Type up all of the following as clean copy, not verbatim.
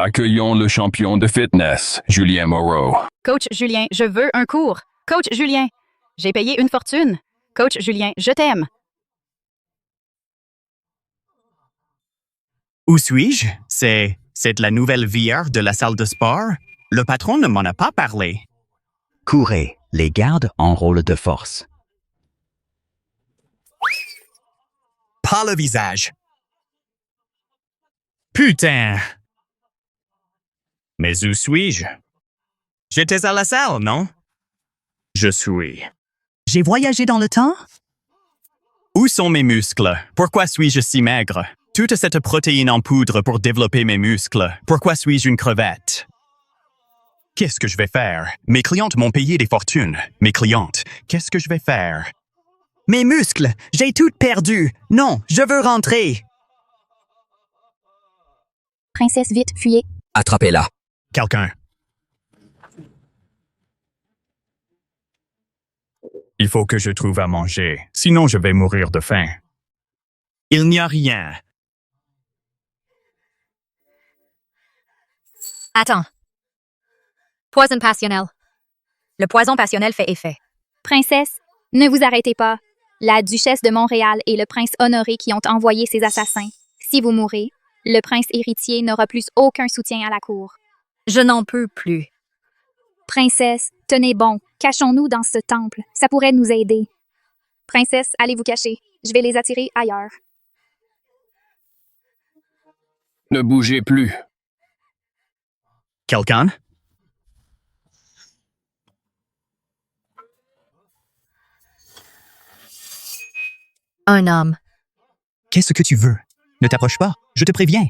Accueillons le champion de fitness, Julien Moreau. Coach Julien, je veux un cours. Coach Julien, j'ai payé une fortune. Coach Julien, je t'aime. Où suis-je? C'est la nouvelle VR de la salle de sport? Le patron ne m'en a pas parlé. Courez, les gardes en rôle de force. Pas le visage. Putain! Mais où suis-je? J'étais à la salle, non? Je suis. J'ai voyagé dans le temps? Où sont mes muscles? Pourquoi suis-je si maigre? Toute cette protéine en poudre pour développer mes muscles. Pourquoi suis-je une crevette? Qu'est-ce que je vais faire? Mes clientes m'ont payé des fortunes. Mes clientes, qu'est-ce que je vais faire? Mes muscles! J'ai tout perdu! Non, je veux rentrer! Princesse, vite, fuyez. Attrapez-la. Quelqu'un. Il faut que je trouve à manger, sinon je vais mourir de faim. Il n'y a rien. Attends. Poison passionnel. Le poison passionnel fait effet. Princesse, ne vous arrêtez pas. La duchesse de Montréal et le prince Honoré qui ont envoyé ces assassins. Si vous mourrez, le prince héritier n'aura plus aucun soutien à la cour. Je n'en peux plus. Princesse, tenez bon. Cachons-nous dans ce temple. Ça pourrait nous aider. Princesse, allez vous cacher. Je vais les attirer ailleurs. Ne bougez plus. Quelqu'un? Un homme. Qu'est-ce que tu veux? Ne t'approche pas, je te préviens.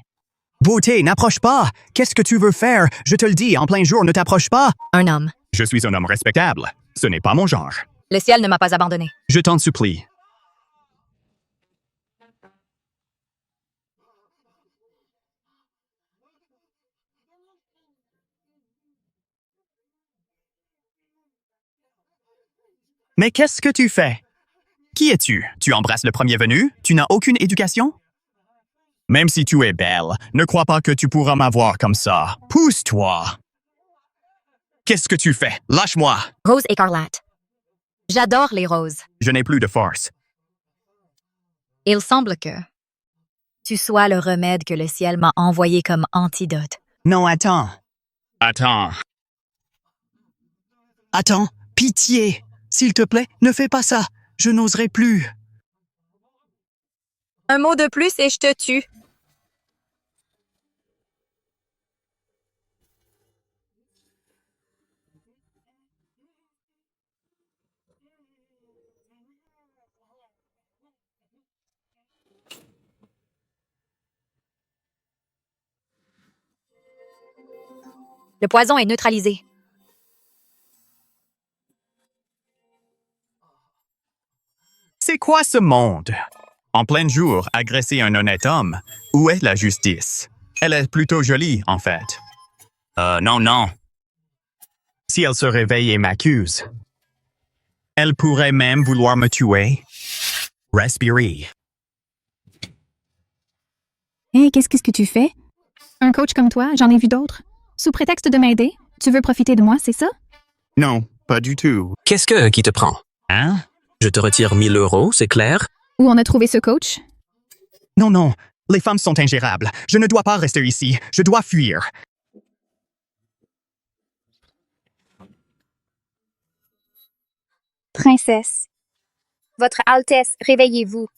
Beauté, n'approche pas! Qu'est-ce que tu veux faire? Je te le dis, en plein jour, ne t'approche pas! Un homme. Je suis un homme respectable. Ce n'est pas mon genre. Le ciel ne m'a pas abandonné. Je t'en supplie. Mais qu'est-ce que tu fais? Qui es-tu? Tu embrasses le premier venu? Tu n'as aucune éducation? Même si tu es belle, ne crois pas que tu pourras m'avoir comme ça. Pousse-toi! Qu'est-ce que tu fais? Lâche-moi! Rose écarlate. J'adore les roses. Je n'ai plus de force. Il semble que tu sois le remède que le ciel m'a envoyé comme antidote. Non, attends. Attends. Attends, pitié! S'il te plaît, ne fais pas ça. Je n'oserai plus. Un mot de plus et je te tue. Le poison est neutralisé. C'est quoi ce monde? En plein jour, agresser un honnête homme. Où est la justice? Elle est plutôt jolie, en fait. Non. Si elle se réveille et m'accuse, elle pourrait même vouloir me tuer. Respirez. Hé, qu'est-ce que tu fais? Un coach comme toi, j'en ai vu d'autres. Sous prétexte de m'aider, tu veux profiter de moi, c'est ça? Non, pas du tout. Qu'est-ce qui te prend? Hein? Je te retire 1000 €, c'est clair? Où on a trouvé ce coach? Non. Les femmes sont ingérables. Je ne dois pas rester ici. Je dois fuir. Princesse, Votre Altesse, réveillez-vous.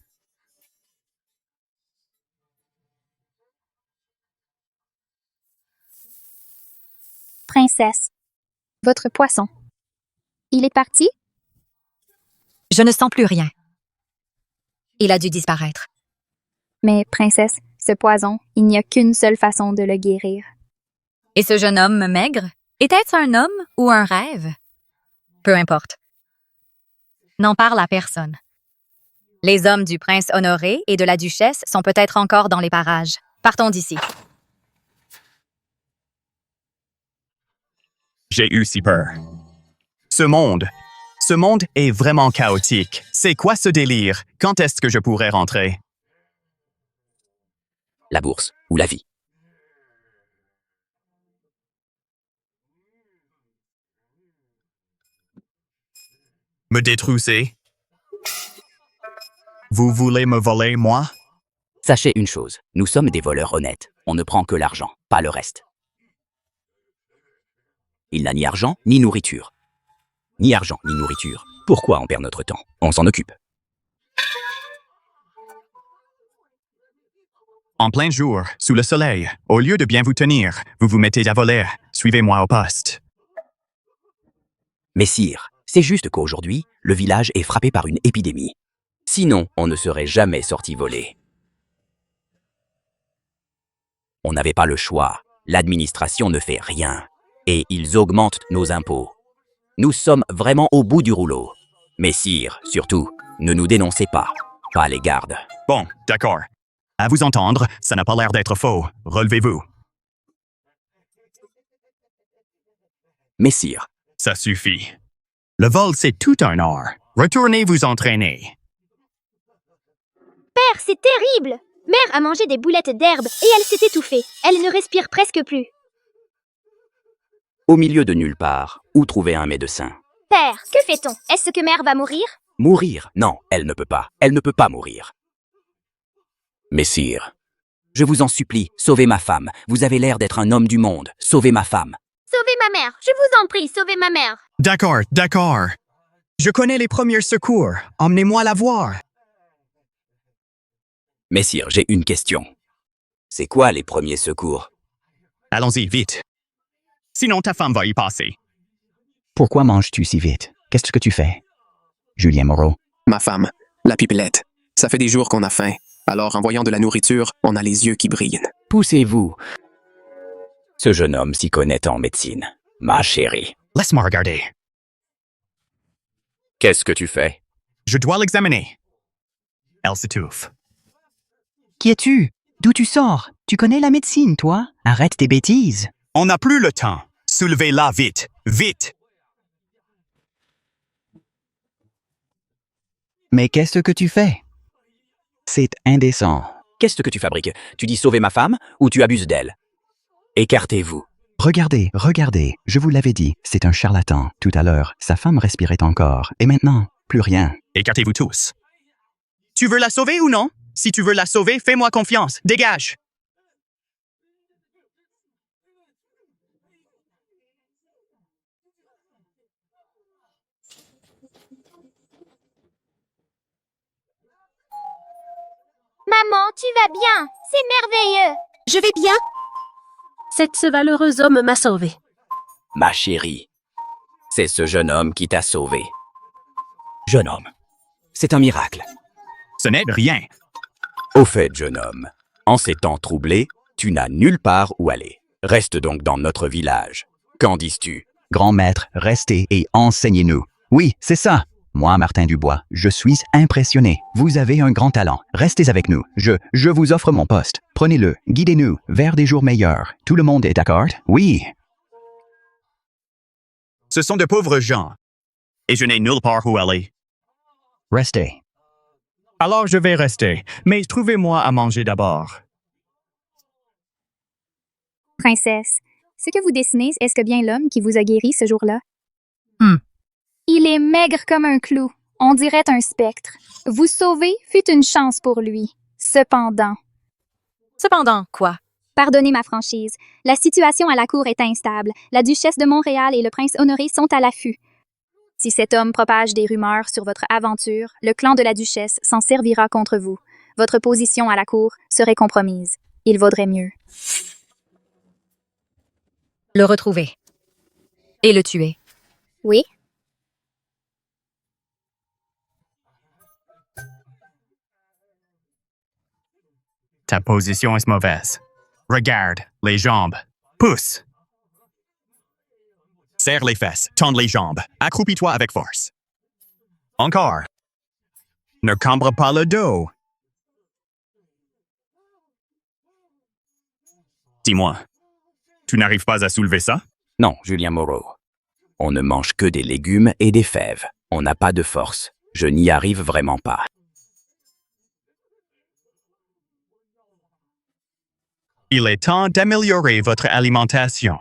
Princesse, votre poisson. Il est parti? Je ne sens plus rien. Il a dû disparaître. Mais, princesse, ce poison, il n'y a qu'une seule façon de le guérir. Et ce jeune homme maigre, était-ce un homme ou un rêve? Peu importe. N'en parle à personne. Les hommes du prince Honoré et de la duchesse sont peut-être encore dans les parages. Partons d'ici. J'ai eu si peur. Ce monde est vraiment chaotique. C'est quoi ce délire? Quand est-ce que je pourrais rentrer? La bourse ou la vie. Me détrousser? Vous voulez me voler, moi? Sachez une chose, nous sommes des voleurs honnêtes. On ne prend que l'argent, pas le reste. Il n'a ni argent, ni nourriture. Ni argent, ni nourriture. Pourquoi on perd notre temps? On s'en occupe. En plein jour, sous le soleil, au lieu de bien vous tenir, vous vous mettez à voler. Suivez-moi au poste. Messire, c'est juste qu'aujourd'hui, le village est frappé par une épidémie. Sinon, on ne serait jamais sorti voler. On n'avait pas le choix. L'administration ne fait rien. Et ils augmentent nos impôts. Nous sommes vraiment au bout du rouleau. Messire, surtout, ne nous dénoncez pas. Pas les gardes. Bon, d'accord. À vous entendre, ça n'a pas l'air d'être faux. Relevez-vous. Messire, Ça suffit. Le vol, c'est tout un art. Retournez vous entraîner. Père, c'est terrible! Mère a mangé des boulettes d'herbe et elle s'est étouffée. Elle ne respire presque plus. au milieu de nulle part, où trouver un médecin? Père, que fait-on? Est-ce que mère va mourir? Mourir? Non, elle ne peut pas. Elle ne peut pas mourir. Messire, je vous en supplie, sauvez ma femme. Vous avez l'air d'être un homme du monde. Sauvez ma femme. Sauvez ma mère! Je vous en prie, sauvez ma mère! D'accord, d'accord. Je connais les premiers secours. Emmenez-moi la voir. Messire, j'ai une question. C'est quoi les premiers secours? Allons-y, vite. Sinon, ta femme va y passer. Pourquoi manges-tu si vite? Qu'est-ce que tu fais? Julien Moreau. Ma femme, la pipelette. Ça fait des jours qu'on a faim. Alors, en voyant de la nourriture, on a les yeux qui brillent. Poussez-vous. Ce jeune homme s'y connaît en médecine. Ma chérie. Laisse-moi regarder. Qu'est-ce que tu fais? Je dois l'examiner. Elle s'étouffe. Qui es-tu? D'où tu sors? Tu connais la médecine, toi? Arrête tes bêtises. On n'a plus le temps. Soulevez-la vite. Vite! Mais qu'est-ce que tu fais? C'est indécent. Qu'est-ce que tu fabriques? Tu dis sauver ma femme ou tu abuses d'elle? Écartez-vous. Regardez, regardez, je vous l'avais dit, c'est un charlatan. Tout à l'heure, sa femme respirait encore, et maintenant, plus rien. Écartez-vous tous. Tu veux la sauver ou non? Si tu veux la sauver, fais-moi confiance. Dégage! Maman, tu vas bien? C'est merveilleux! Je vais bien. Ce valeureux homme m'a sauvé. Ma chérie, c'est ce jeune homme qui t'a sauvé. Jeune homme, c'est un miracle. Ce n'est rien. Au fait, jeune homme, en ces temps troublés, tu n'as nulle part où aller. Reste donc dans notre village. Qu'en dis-tu? Grand maître, restez et enseignez-nous. Oui, c'est ça. Moi, Martin Dubois, je suis impressionné. Vous avez un grand talent. Restez avec nous. Je vous offre mon poste. Prenez-le. Guidez-nous vers des jours meilleurs. Tout le monde est d'accord? Oui. Ce sont de pauvres gens. Et je n'ai nulle part où aller. Restez. Alors je vais rester. Mais trouvez-moi à manger d'abord. Princesse, ce que vous dessinez, est-ce que bien l'homme qui vous a guéri ce jour-là? Il est maigre comme un clou. On dirait un spectre. Vous sauver fut une chance pour lui. Cependant, Quoi? pardonnez ma franchise, la situation à la cour est instable. La duchesse de Montréal et le prince Honoré sont à l'affût. Si cet homme propage des rumeurs sur votre aventure, le clan de la duchesse s'en servira contre vous. Votre position à la cour serait compromise. Il vaudrait mieux. Le retrouver. Et le tuer. Oui? Ta position est mauvaise. Regarde, les jambes. Pousse. Serre les fesses, tends les jambes. Accroupis-toi avec force. Encore. Ne cambre pas le dos. Dis-moi, tu n'arrives pas à soulever ça? Non, Julien Moreau. On ne mange que des légumes et des fèves. On n'a pas de force. Je n'y arrive vraiment pas. Il est temps d'améliorer votre alimentation.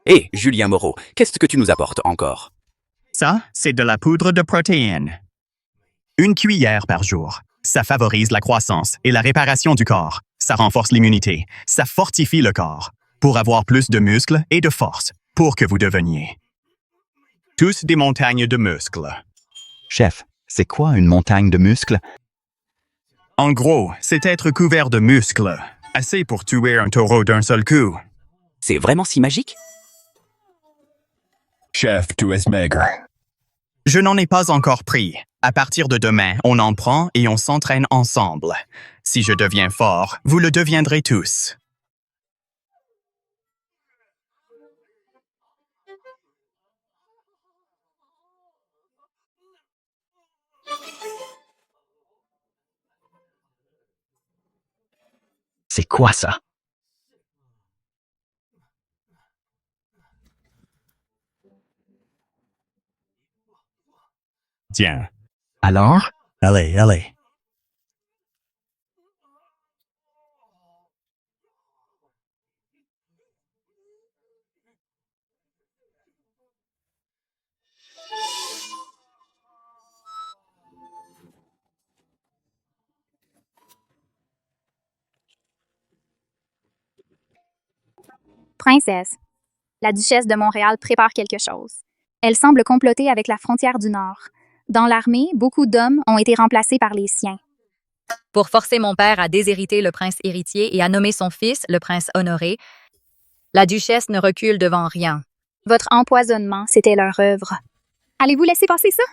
Hé, Julien Moreau, qu'est-ce que tu nous apportes encore? Ça, c'est de la poudre de protéines. 1 cuillère par jour. Ça favorise la croissance et la réparation du corps. Ça renforce l'immunité. Ça fortifie le corps pour avoir plus de muscles et de force pour que vous deveniez tous des montagnes de muscles. Chef, c'est quoi une montagne de muscles? En gros, c'est être couvert de muscles. Assez pour tuer un taureau d'un seul coup. C'est vraiment si magique? Chef, tu es maigre. Je n'en ai pas encore pris. À partir de demain, on en prend et on s'entraîne ensemble. Si je deviens fort, vous le deviendrez tous. C'est quoi ça? Tiens. Alors? Allez. Princesse, la duchesse de Montréal prépare quelque chose. Elle semble comploter avec la frontière du Nord. Dans l'armée, beaucoup d'hommes ont été remplacés par les siens. Pour forcer mon père à déshériter le prince héritier et à nommer son fils, le prince Honoré, la duchesse ne recule devant rien. Votre empoisonnement, c'était leur œuvre. Allez-vous laisser passer ça?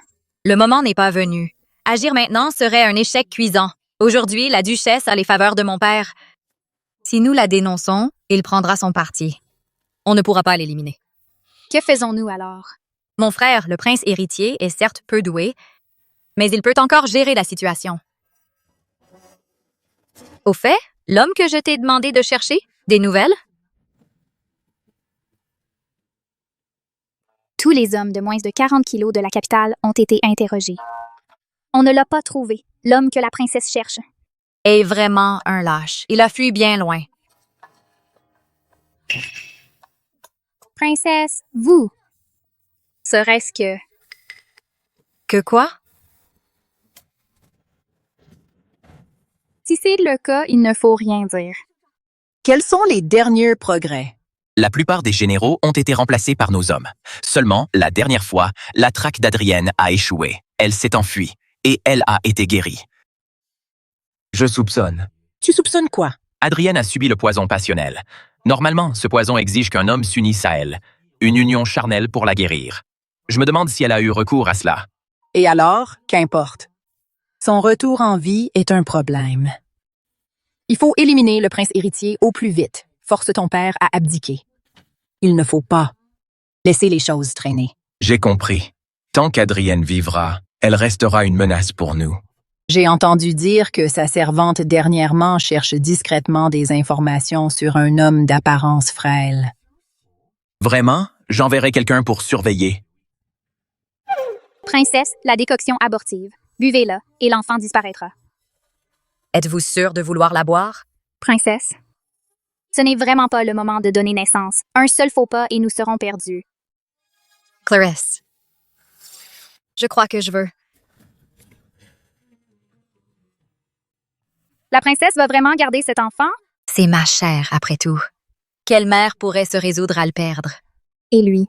Le moment n'est pas venu. Agir maintenant serait un échec cuisant. Aujourd'hui, la duchesse a les faveurs de mon père. Si nous la dénonçons, il prendra son parti. On ne pourra pas l'éliminer. Que faisons-nous alors? Mon frère, le prince héritier, est certes peu doué, mais il peut encore gérer la situation. Au fait, l'homme que je t'ai demandé de chercher, des nouvelles? Tous les hommes de moins de 40 kilos de la capitale ont été interrogés. On ne l'a pas trouvé, l'homme que la princesse cherche. Est vraiment un lâche. Il a fui bien loin. Princesse, vous. Serait-ce que... Que quoi? Si c'est le cas, il ne faut rien dire. Quels sont les derniers progrès? La plupart des généraux ont été remplacés par nos hommes. Seulement, la dernière fois, la traque d'Adrienne a échoué. Elle s'est enfuie et elle a été guérie. Je soupçonne. Tu soupçonnes quoi? Adrienne a subi le poison passionnel. Normalement, ce poison exige qu'un homme s'unisse à elle. Une union charnelle pour la guérir. Je me demande si elle a eu recours à cela. Et alors, qu'importe. Son retour en vie est un problème. Il faut éliminer le prince héritier au plus vite. Force ton père à abdiquer. Il ne faut pas laisser les choses traîner. J'ai compris. Tant qu'Adrienne vivra, elle restera une menace pour nous. J'ai entendu dire que sa servante dernièrement cherche discrètement des informations sur un homme d'apparence frêle. Vraiment? J'enverrai quelqu'un pour surveiller. Princesse, la décoction abortive. Buvez-la et l'enfant disparaîtra. Êtes-vous sûre de vouloir la boire? Princesse, ce n'est vraiment pas le moment de donner naissance. Un seul faux pas et nous serons perdus. Clarisse, je crois que je veux. La princesse va vraiment garder cet enfant? C'est ma chair, après tout. Quelle mère pourrait se résoudre à le perdre? Et lui?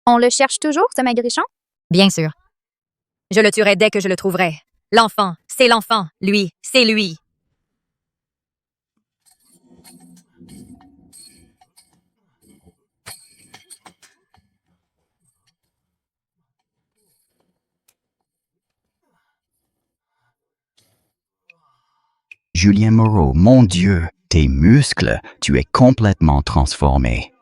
On le cherche toujours, ce maigrichon? Bien sûr. Je le tuerai dès que je le trouverai. L'enfant, c'est l'enfant. Lui, c'est lui. Julien Moreau, mon Dieu, tes muscles, tu es complètement transformé.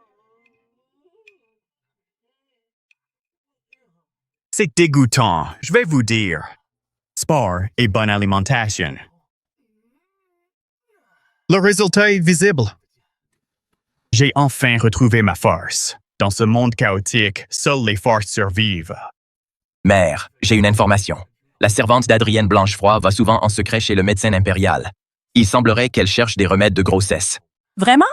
C'est dégoûtant, je vais vous dire. Sport et bonne alimentation. Le résultat est visible. J'ai enfin retrouvé ma force. Dans ce monde chaotique, seules les forces survivent. Mère, j'ai une information. La servante d'Adrienne Blanchefroid va souvent en secret chez le médecin impérial. Il semblerait qu'elle cherche des remèdes de grossesse. Vraiment?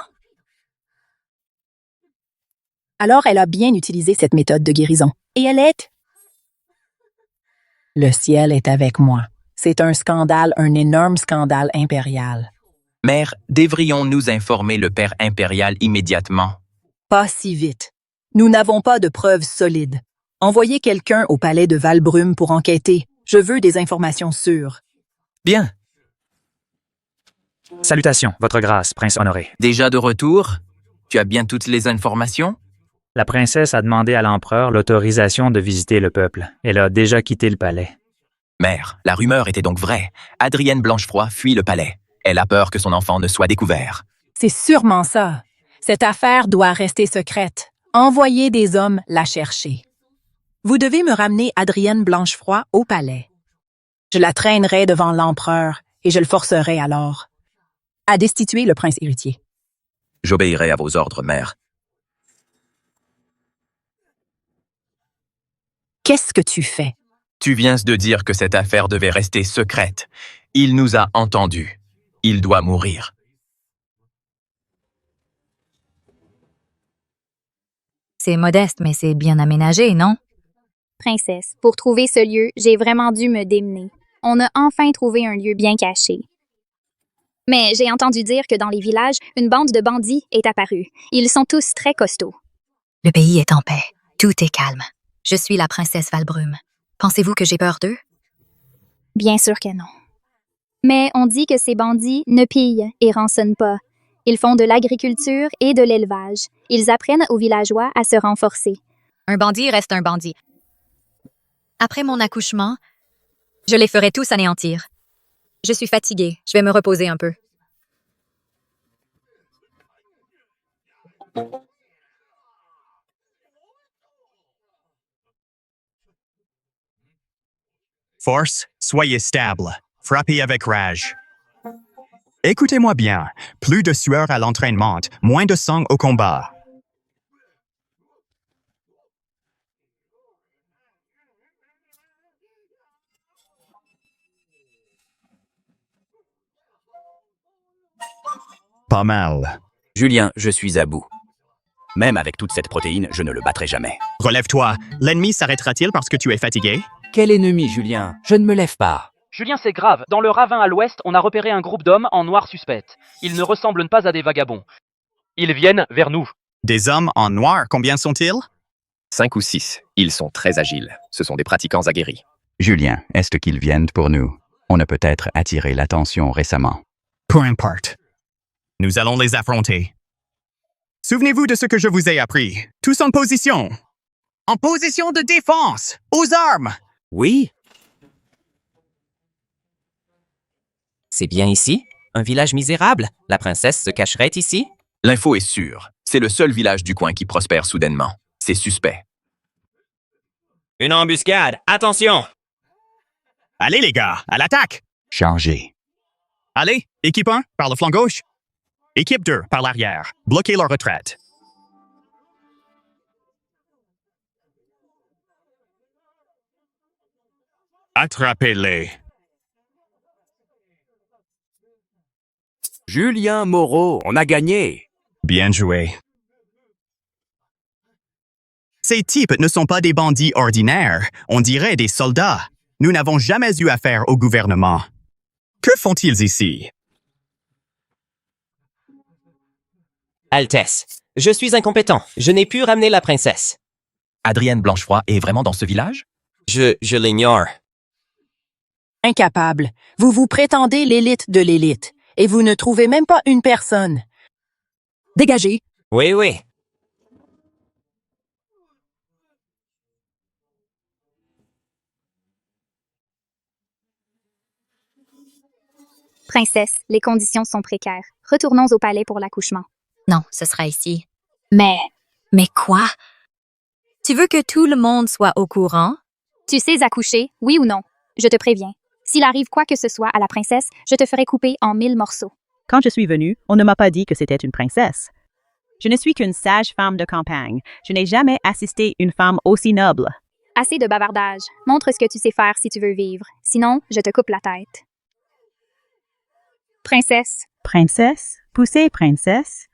Alors elle a bien utilisé cette méthode de guérison. Et elle est... Le ciel est avec moi. C'est un scandale, un énorme scandale impérial. Mère, devrions-nous informer le père impérial immédiatement? Pas si vite. Nous n'avons pas de preuves solides. Envoyez quelqu'un au palais de Valbrume pour enquêter. Je veux des informations sûres. Bien. Salutations, Votre Grâce, Prince Honoré. Déjà de retour? Tu as bien toutes les informations? La princesse a demandé à l'empereur l'autorisation de visiter le peuple. Elle a déjà quitté le palais. Mère, la rumeur était donc vraie. Adrienne Blanchefroid fuit le palais. Elle a peur que son enfant ne soit découvert. C'est sûrement ça. Cette affaire doit rester secrète. Envoyez des hommes la chercher. Vous devez me ramener Adrienne Blanchefroid au palais. Je la traînerai devant l'empereur et je le forcerai alors à destituer le prince héritier. J'obéirai à vos ordres, mère. Qu'est-ce que tu fais? Tu viens de dire que cette affaire devait rester secrète. Il nous a entendus. Il doit mourir. C'est modeste, mais c'est bien aménagé, non? Princesse, pour trouver ce lieu, j'ai vraiment dû me démener. On a enfin trouvé un lieu bien caché. Mais j'ai entendu dire que dans les villages, une bande de bandits est apparue. Ils sont tous très costauds. Le pays est en paix. Tout est calme. Je suis la princesse Valbrume. Pensez-vous que j'ai peur d'eux? Bien sûr que non. Mais on dit que ces bandits ne pillent et rançonnent pas. Ils font de l'agriculture et de l'élevage. Ils apprennent aux villageois à se renforcer. Un bandit reste un bandit. Après mon accouchement, je les ferai tous anéantir. Je suis fatiguée. Je vais me reposer un peu. Force, soyez stable. Frappez avec rage. Écoutez-moi bien. Plus de sueur à l'entraînement, moins de sang au combat. Pas mal. Julien, je suis à bout. Même avec toute cette protéine, je ne le battrai jamais. Relève-toi. L'ennemi s'arrêtera-t-il parce que tu es fatigué? Quel ennemi, Julien? Je ne me lève pas. Julien, c'est grave. Dans le ravin à l'ouest, on a repéré un groupe d'hommes en noir suspect. Ils ne ressemblent pas à des vagabonds. Ils viennent vers nous. Des hommes en noir, combien sont-ils? 5 ou 6. Ils sont très agiles. Ce sont des pratiquants aguerris. Julien, est-ce qu'ils viennent pour nous? On a peut-être attiré l'attention récemment. Peu importe. Nous allons les affronter. Souvenez-vous de ce que je vous ai appris. Tous en position. En position de défense. Aux armes. Oui. C'est bien ici? Un village misérable? La princesse se cacherait ici? L'info est sûre. C'est le seul village du coin qui prospère soudainement. C'est suspect. Une embuscade! Attention! Allez les gars, à l'attaque! Chargez. Allez, équipe 1, par le flanc gauche. Équipe 2, par l'arrière. Bloquez leur retraite. Attrapez-les. Julien Moreau, on a gagné. Bien joué. Ces types ne sont pas des bandits ordinaires, on dirait des soldats. Nous n'avons jamais eu affaire au gouvernement. Que font-ils ici? Altesse, je suis incompétent. Je n'ai pu ramener la princesse. Adrienne Blanchefroid est vraiment dans ce village? Je l'ignore. Incapable. Vous vous prétendez l'élite de l'élite, et vous ne trouvez même pas une personne. Dégagez. Oui, oui. Princesse, les conditions sont précaires. Retournons au palais pour l'accouchement. Non, ce sera ici. Mais quoi? Tu veux que tout le monde soit au courant? tu sais accoucher, oui ou non? Je te préviens. S'il arrive quoi que ce soit à la princesse, je te ferai couper en 1000 morceaux. Quand je suis venue, on ne m'a pas dit que c'était une princesse. Je ne suis qu'une sage femme de campagne. Je n'ai jamais assisté une femme aussi noble. Assez de bavardage. Montre ce que tu sais faire si tu veux vivre. Sinon, je te coupe la tête. Princesse. Princesse? Poussez, princesse.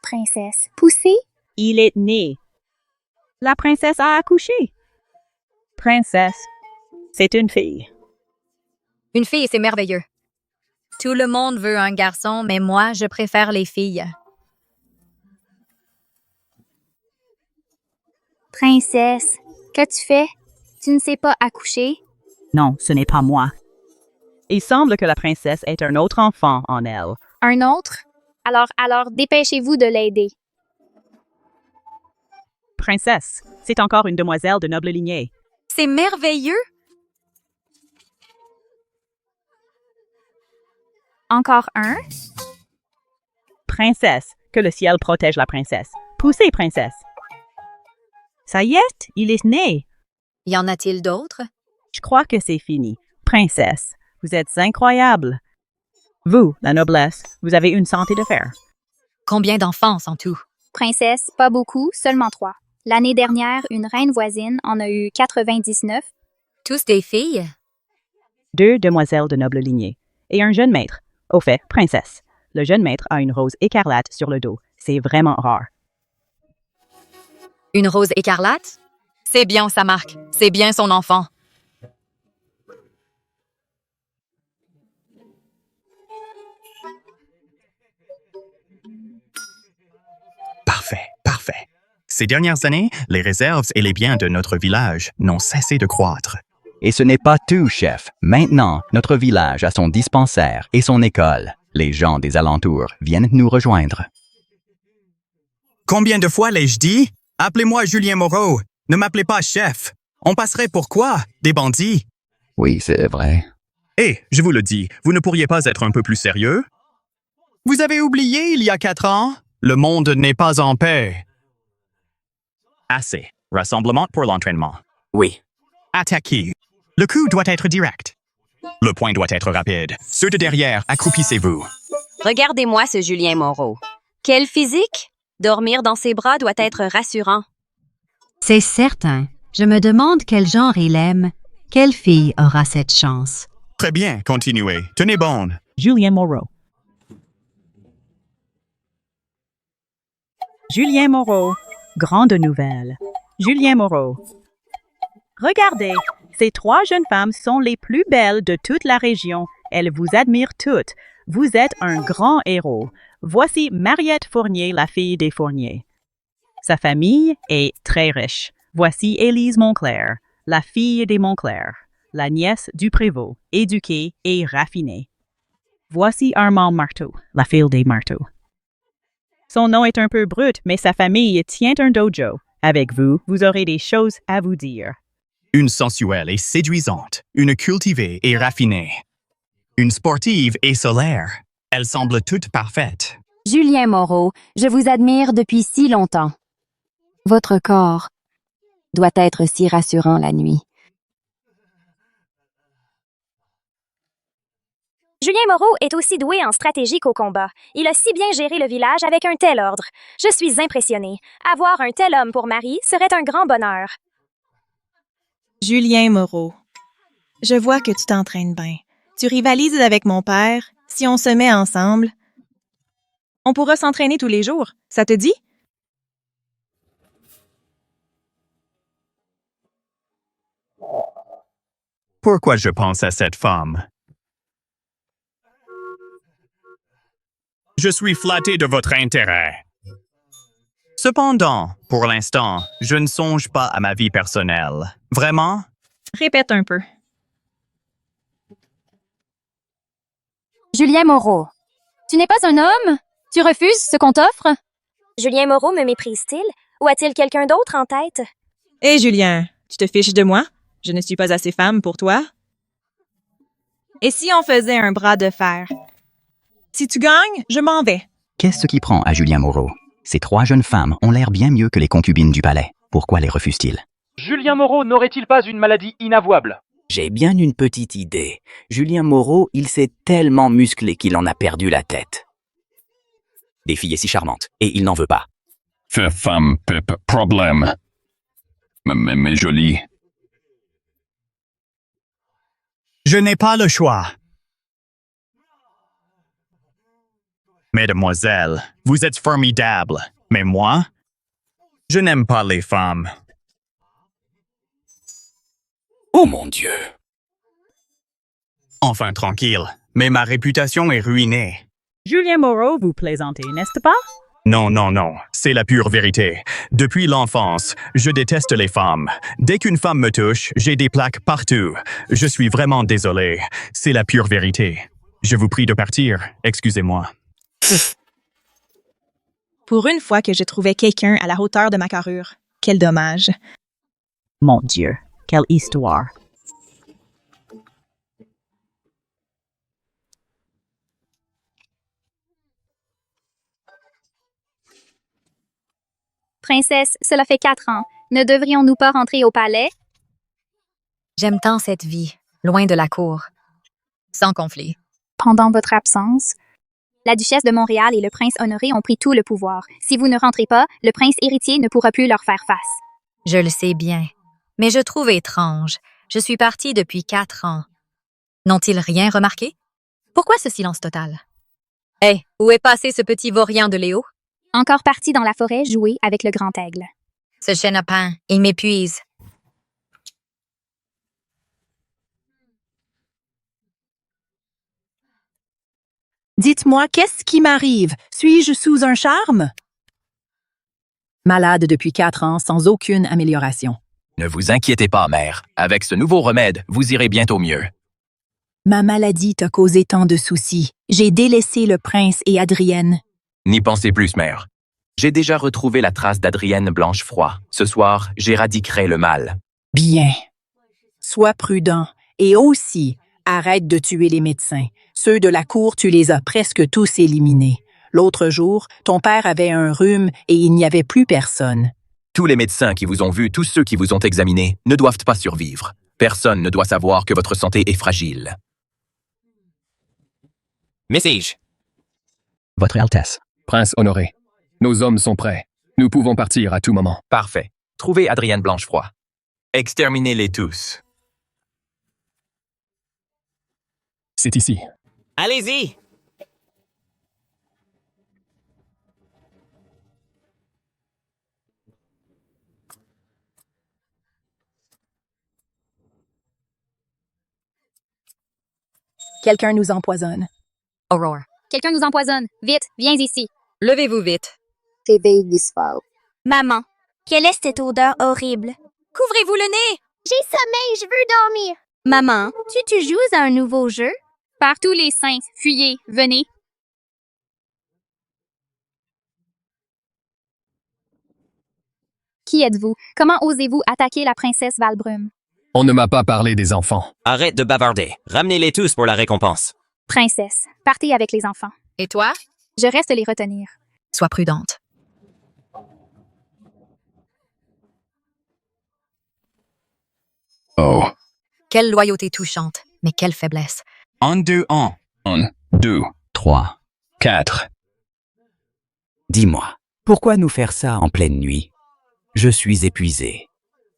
Princesse. Poussée? Il est né. La princesse a accouché. Princesse, c'est une fille. Une fille, c'est merveilleux. Tout le monde veut un garçon, mais moi, je préfère les filles. Princesse, qu'as-tu fait? Tu ne sais pas accoucher? Non, ce n'est pas moi. Il semble que la princesse ait un autre enfant en elle. Un autre? Alors, dépêchez-vous de l'aider. Princesse, c'est encore une demoiselle de noble lignée. C'est merveilleux! Encore un? Princesse, que le ciel protège la princesse. Poussez, princesse. Ça y est, il est né. Y en a-t-il d'autres? Je crois que c'est fini. Princesse, vous êtes incroyable. Vous, la noblesse, vous avez une santé de fer. Combien d'enfants en tout? Princesse, pas beaucoup, seulement 3. L'année dernière, une reine voisine en a eu 99. Tous des filles? 2 demoiselles de noble lignée. Et un jeune maître. Au fait, princesse. Le jeune maître a une rose écarlate sur le dos. C'est vraiment rare. Une rose écarlate? C'est bien sa marque. C'est bien son enfant. Parfait, parfait. Ces dernières années, les réserves et les biens de notre village n'ont cessé de croître. Et ce n'est pas tout, chef. Maintenant, notre village a son dispensaire et son école. Les gens des alentours viennent nous rejoindre. Combien de fois l'ai-je dit? Appelez-moi Julien Moreau. Ne m'appelez pas chef. On passerait pour quoi? Des bandits? Oui, c'est vrai. Et, je vous le dis, vous ne pourriez pas être un peu plus sérieux? Vous avez oublié il y a 4 ans? Le monde n'est pas en paix. Assez. Rassemblement pour l'entraînement. Oui. Attaquez. Le coup doit être direct. Le point doit être rapide. Ceux de derrière, accroupissez-vous. Regardez-moi ce Julien Moreau. Quel physique! Dormir dans ses bras doit être rassurant. C'est certain. Je me demande quel genre il aime. Quelle fille aura cette chance? Très bien, continuez. Tenez bon. Julien Moreau. Julien Moreau. Grande nouvelle. Julien Moreau. Regardez, ces 3 jeunes femmes sont les plus belles de toute la région. Elles vous admirent toutes. Vous êtes un grand héros. Voici Mariette Fournier, la fille des Fournier. Sa famille est très riche. Voici Élise Monclair, la fille des Monclair, la nièce du prévôt, éduquée et raffinée. Voici Armand Marteau, la fille des Marteau. Son nom est un peu brut, mais sa famille tient un dojo. Avec vous, vous aurez des choses à vous dire. Une sensuelle et séduisante, une cultivée et raffinée, une sportive et solaire. Elles semblent toutes parfaites. Julien Moreau, je vous admire depuis si longtemps. Votre corps doit être si rassurant la nuit. Julien Moreau est aussi doué en stratégie qu'au combat. Il a si bien géré le village avec un tel ordre. Je suis impressionnée. Avoir un tel homme pour mari serait un grand bonheur. Julien Moreau, je vois que tu t'entraînes bien. Tu rivalises avec mon père. Si on se met ensemble, on pourra s'entraîner tous les jours. Ça te dit? Pourquoi je pense à cette femme? Je suis flatté de votre intérêt. Cependant, pour l'instant, je ne songe pas à ma vie personnelle. Vraiment? Répète un peu. Julien Moreau. Tu n'es pas un homme? Tu refuses ce qu'on t'offre? Julien Moreau me méprise-t-il? Ou a-t-il quelqu'un d'autre en tête? Hé, Julien, tu te fiches de moi? Je ne suis pas assez femme pour toi? Et si on faisait un bras de fer? Si tu gagnes, je m'en vais. Qu'est-ce qui prend à Julien Moreau? Ces 3 jeunes femmes ont l'air bien mieux que les concubines du palais. Pourquoi les refuse-t-il? Julien Moreau n'aurait-il pas une maladie inavouable? J'ai bien une petite idée. Julien Moreau, il s'est tellement musclé qu'il en a perdu la tête. Des filles si charmantes, et il n'en veut pas. Femme, problème. Mais jolie. Je n'ai pas le choix. Mesdemoiselles, vous êtes formidables, mais moi, je n'aime pas les femmes. Oh mon Dieu! Enfin tranquille, mais ma réputation est ruinée. Julien Moreau, vous plaisantez, n'est-ce pas? Non, non, non, c'est la pure vérité. Depuis l'enfance, je déteste les femmes. Dès qu'une femme me touche, j'ai des plaques partout. Je suis vraiment désolé. C'est la pure vérité. Je vous prie de partir. Excusez-moi. Pour une fois que je trouvais quelqu'un à la hauteur de ma carrure. Quel dommage. Mon Dieu, quelle histoire. Princesse, cela fait 4 ans. Ne devrions-nous pas rentrer au palais? J'aime tant cette vie, loin de la cour. Sans conflit. Pendant votre absence, la duchesse de Montréal et le prince Honoré ont pris tout le pouvoir. Si vous ne rentrez pas, le prince héritier ne pourra plus leur faire face. Je le sais bien. Mais je trouve étrange. Je suis partie depuis 4 ans. N'ont-ils rien remarqué? Pourquoi ce silence total? Hé, où est passé ce petit vaurien de Léo? Encore parti dans la forêt jouer avec le grand aigle. Ce chenapin, il m'épuise. Dites-moi, qu'est-ce qui m'arrive? Suis-je sous un charme? Malade depuis 4 ans, sans aucune amélioration. Ne vous inquiétez pas, mère. Avec ce nouveau remède, vous irez bientôt mieux. Ma maladie t'a causé tant de soucis. J'ai délaissé le prince et Adrienne. N'y pensez plus, mère. J'ai déjà retrouvé la trace d'Adrienne Blanchefroid. Ce soir, j'éradiquerai le mal. Bien. Sois prudent. Et aussi, arrête de tuer les médecins. Ceux de la cour, tu les as presque tous éliminés. L'autre jour, ton père avait un rhume et il n'y avait plus personne. Tous les médecins qui vous ont vu, tous ceux qui vous ont examiné, ne doivent pas survivre. Personne ne doit savoir que votre santé est fragile. Message. Votre Altesse. Prince Honoré. Nos hommes sont prêts. Nous pouvons partir à tout moment. Parfait. Trouvez Adrienne Blanchefroid. Exterminez-les tous. C'est ici. Allez-y! Quelqu'un nous empoisonne. Aurore. Quelqu'un nous empoisonne. Vite, viens ici. Levez-vous vite. Maman, quelle est cette odeur horrible? Couvrez-vous le nez! J'ai sommeil, je veux dormir. Maman, tu joues à un nouveau jeu? Par tous les saints, fuyez, venez. Qui êtes-vous? Comment osez-vous attaquer la princesse Valbrume? On ne m'a pas parlé des enfants. Arrête de bavarder. Ramenez-les tous pour la récompense. Princesse, partez avec les enfants. Et toi? Je reste les retenir. Sois prudente. Oh. Quelle loyauté touchante, mais quelle faiblesse. 1, 2, 1. 1, 2, 3, 4. Dis-moi, pourquoi nous faire ça en pleine nuit? Je suis épuisé.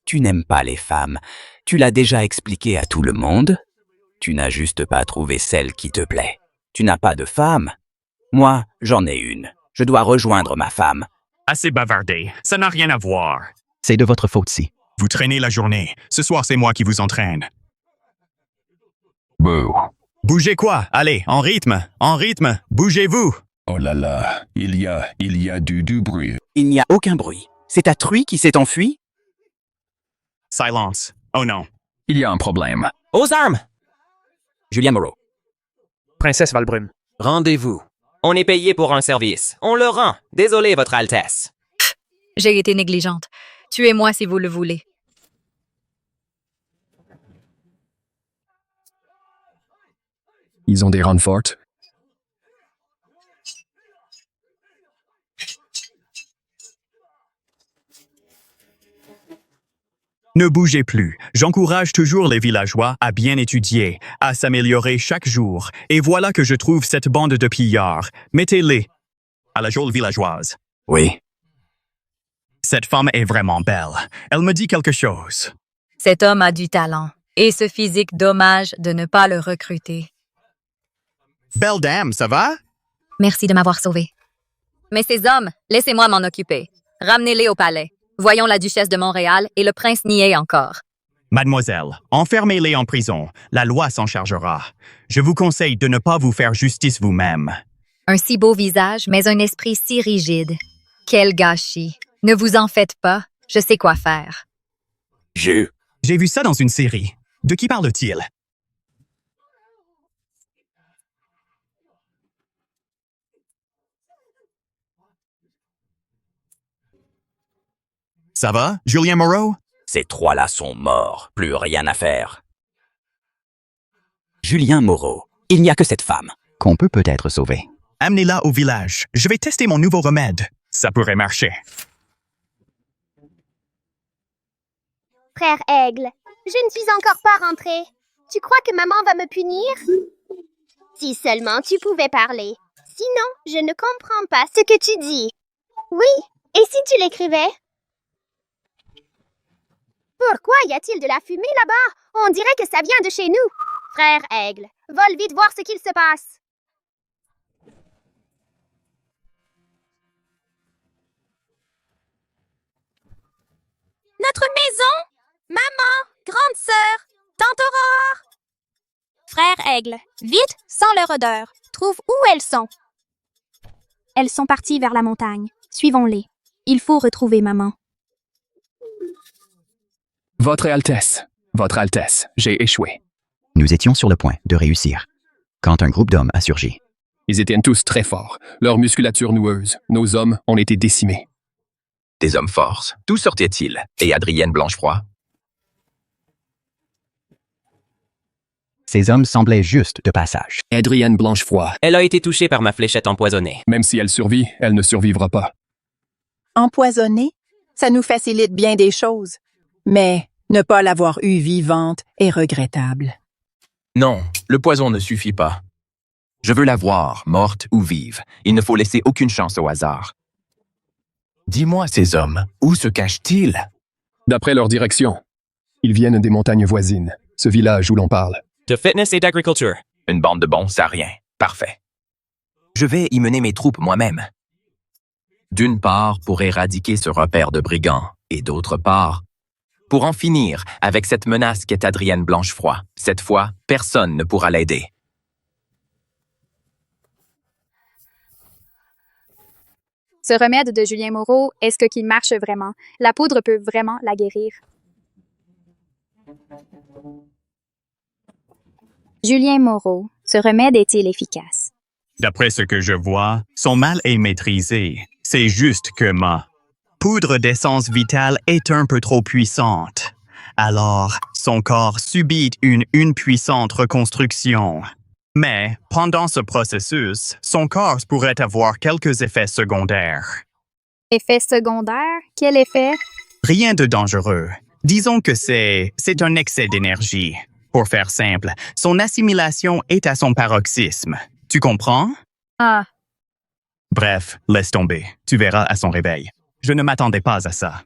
Tu n'aimes pas les femmes. Tu l'as déjà expliqué à tout le monde. Tu n'as juste pas trouvé celle qui te plaît. Tu n'as pas de femme. Moi, j'en ai une. Je dois rejoindre ma femme. Assez bavardé, ça n'a rien à voir. C'est de votre faute, si. Vous traînez la journée. Ce soir, c'est moi qui vous entraîne. Bouh. Bougez quoi? Allez, en rythme, bougez-vous. Oh là là, il y a du bruit. Il n'y a aucun bruit. C'est ta truie qui s'est enfuie? Silence. Oh non. Il y a un problème. Aux armes! Julien Moreau. Princesse Valbrume. Rendez-vous. On est payé pour un service. On le rend. Désolé, Votre Altesse. J'ai été négligente. Tuez-moi si vous le voulez. Ils ont des renforts. Ne bougez plus. J'encourage toujours les villageois à bien étudier, à s'améliorer chaque jour. Et voilà que je trouve cette bande de pillards. Mettez-les à la jolie villageoise. Oui. Cette femme est vraiment belle. Elle me dit quelque chose. Cet homme a du talent. Et ce physique, dommage de ne pas le recruter. Belle dame, ça va? Merci de m'avoir sauvé. Mais ces hommes, laissez-moi m'en occuper. Ramenez-les au palais. Voyons la duchesse de Montréal et le prince n'y est encore. Mademoiselle, enfermez-les en prison. La loi s'en chargera. Je vous conseille de ne pas vous faire justice vous-même. Un si beau visage, mais un esprit si rigide. Quel gâchis. Ne vous en faites pas. Je sais quoi faire. J'ai vu ça dans une série. De qui parle-t-il? Ça va, Julien Moreau? Ces trois-là sont morts, plus rien à faire. Julien Moreau, il n'y a que cette femme. Qu'on peut peut-être sauver. Amenez-la au village. Je vais tester mon nouveau remède. Ça pourrait marcher. Frère Aigle, je ne suis encore pas rentrée. Tu crois que maman va me punir? Si seulement tu pouvais parler. Sinon, je ne comprends pas ce que tu dis. Oui, et si tu l'écrivais? Pourquoi y a-t-il de la fumée là-bas? On dirait que ça vient de chez nous. Frère Aigle, vole vite voir ce qu'il se passe. Notre maison! Maman! Grande sœur! Tante Aurore! Frère Aigle, vite, sans leur odeur. Trouve où elles sont. Elles sont parties vers la montagne. Suivons-les. Il faut retrouver maman. Votre Altesse, j'ai échoué. Nous étions sur le point de réussir, quand un groupe d'hommes a surgi. Ils étaient tous très forts, leur musculature noueuse. Nos hommes ont été décimés. Des hommes forts. D'où sortaient-ils? Et Adrienne Blanchefroid? Ces hommes semblaient juste de passage. Adrienne Blanchefroid. Elle a été touchée par ma fléchette empoisonnée. Même si elle survit, elle ne survivra pas. Empoisonné, ça nous facilite bien des choses. Mais ne pas l'avoir eue vivante est regrettable. Non, le poison ne suffit pas. Je veux la voir, morte ou vive. Il ne faut laisser aucune chance au hasard. Dis-moi, ces hommes, où se cachent-ils? D'après leur direction, ils viennent des montagnes voisines, ce village où l'on parle. De fitness et d'agriculture. Une bande de bons sauriens. Parfait. Je vais y mener mes troupes moi-même. D'une part, pour éradiquer ce repère de brigands, et d'autre part, pour en finir avec cette menace qu'est Adrienne Blanchefroid. Cette fois, personne ne pourra l'aider. Ce remède de Julien Moreau, est-ce qu'il marche vraiment? La poudre peut vraiment la guérir. Julien Moreau, ce remède est-il efficace? D'après ce que je vois, son mal est maîtrisé. C'est juste que ma poudre d'essence vitale est un peu trop puissante. Alors, son corps subit une puissante reconstruction. Mais, pendant ce processus, son corps pourrait avoir quelques effets secondaires. Effet secondaire? Quel effet? Rien de dangereux. Disons que c'est un excès d'énergie. Pour faire simple, son assimilation est à son paroxysme. Tu comprends? Ah. Bref, laisse tomber. Tu verras à son réveil. Je ne m'attendais pas à ça.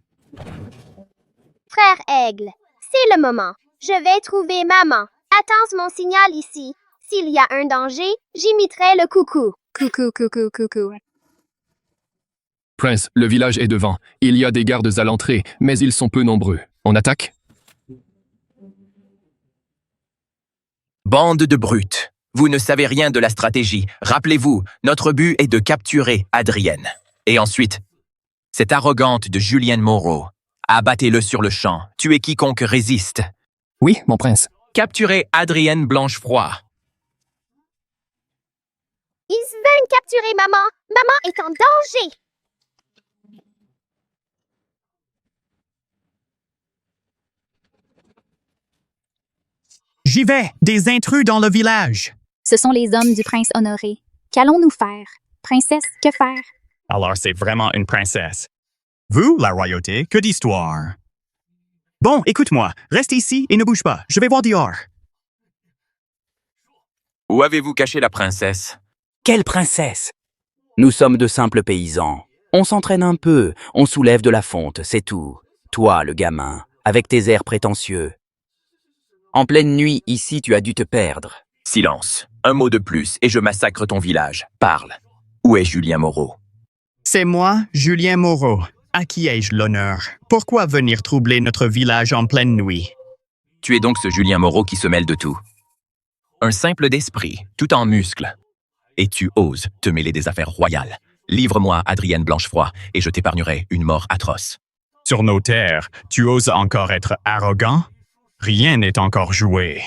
Frère Aigle, c'est le moment. Je vais trouver maman. Attends mon signal ici. S'il y a un danger, j'imiterai le coucou. Coucou. Prince, le village est devant. Il y a des gardes à l'entrée, mais ils sont peu nombreux. On attaque? Bande de brutes. Vous ne savez rien de la stratégie. Rappelez-vous, notre but est de capturer Adrienne. Et ensuite, cette arrogante de Julienne Moreau. Abattez-le sur le champ. Tuez quiconque résiste. Oui, mon prince. Capturez Adrienne Blanchefroid. Ils veulent capturer maman. Maman est en danger. J'y vais! Des intrus dans le village! Ce sont les hommes du prince Honoré. Qu'allons-nous faire? Princesse, que faire? Alors c'est vraiment une princesse. Vous, la royauté, que d'histoire! Bon, écoute-moi. Reste ici et ne bouge pas. Je vais voir dehors. Où avez-vous caché la princesse? Quelle princesse? Nous sommes de simples paysans. On s'entraîne un peu, on soulève de la fonte, c'est tout. Toi, le gamin, avec tes airs prétentieux. En pleine nuit, ici, tu as dû te perdre. Silence. Un mot de plus et je massacre ton village. Parle. Où est Julien Moreau? C'est moi, Julien Moreau. À qui ai-je l'honneur? Pourquoi venir troubler notre village en pleine nuit? Tu es donc ce Julien Moreau qui se mêle de tout. Un simple d'esprit, tout en muscles. Et tu oses te mêler des affaires royales. Livre-moi Adrienne Blanchefroid et je t'épargnerai une mort atroce. Sur nos terres, tu oses encore être arrogant? Rien n'est encore joué.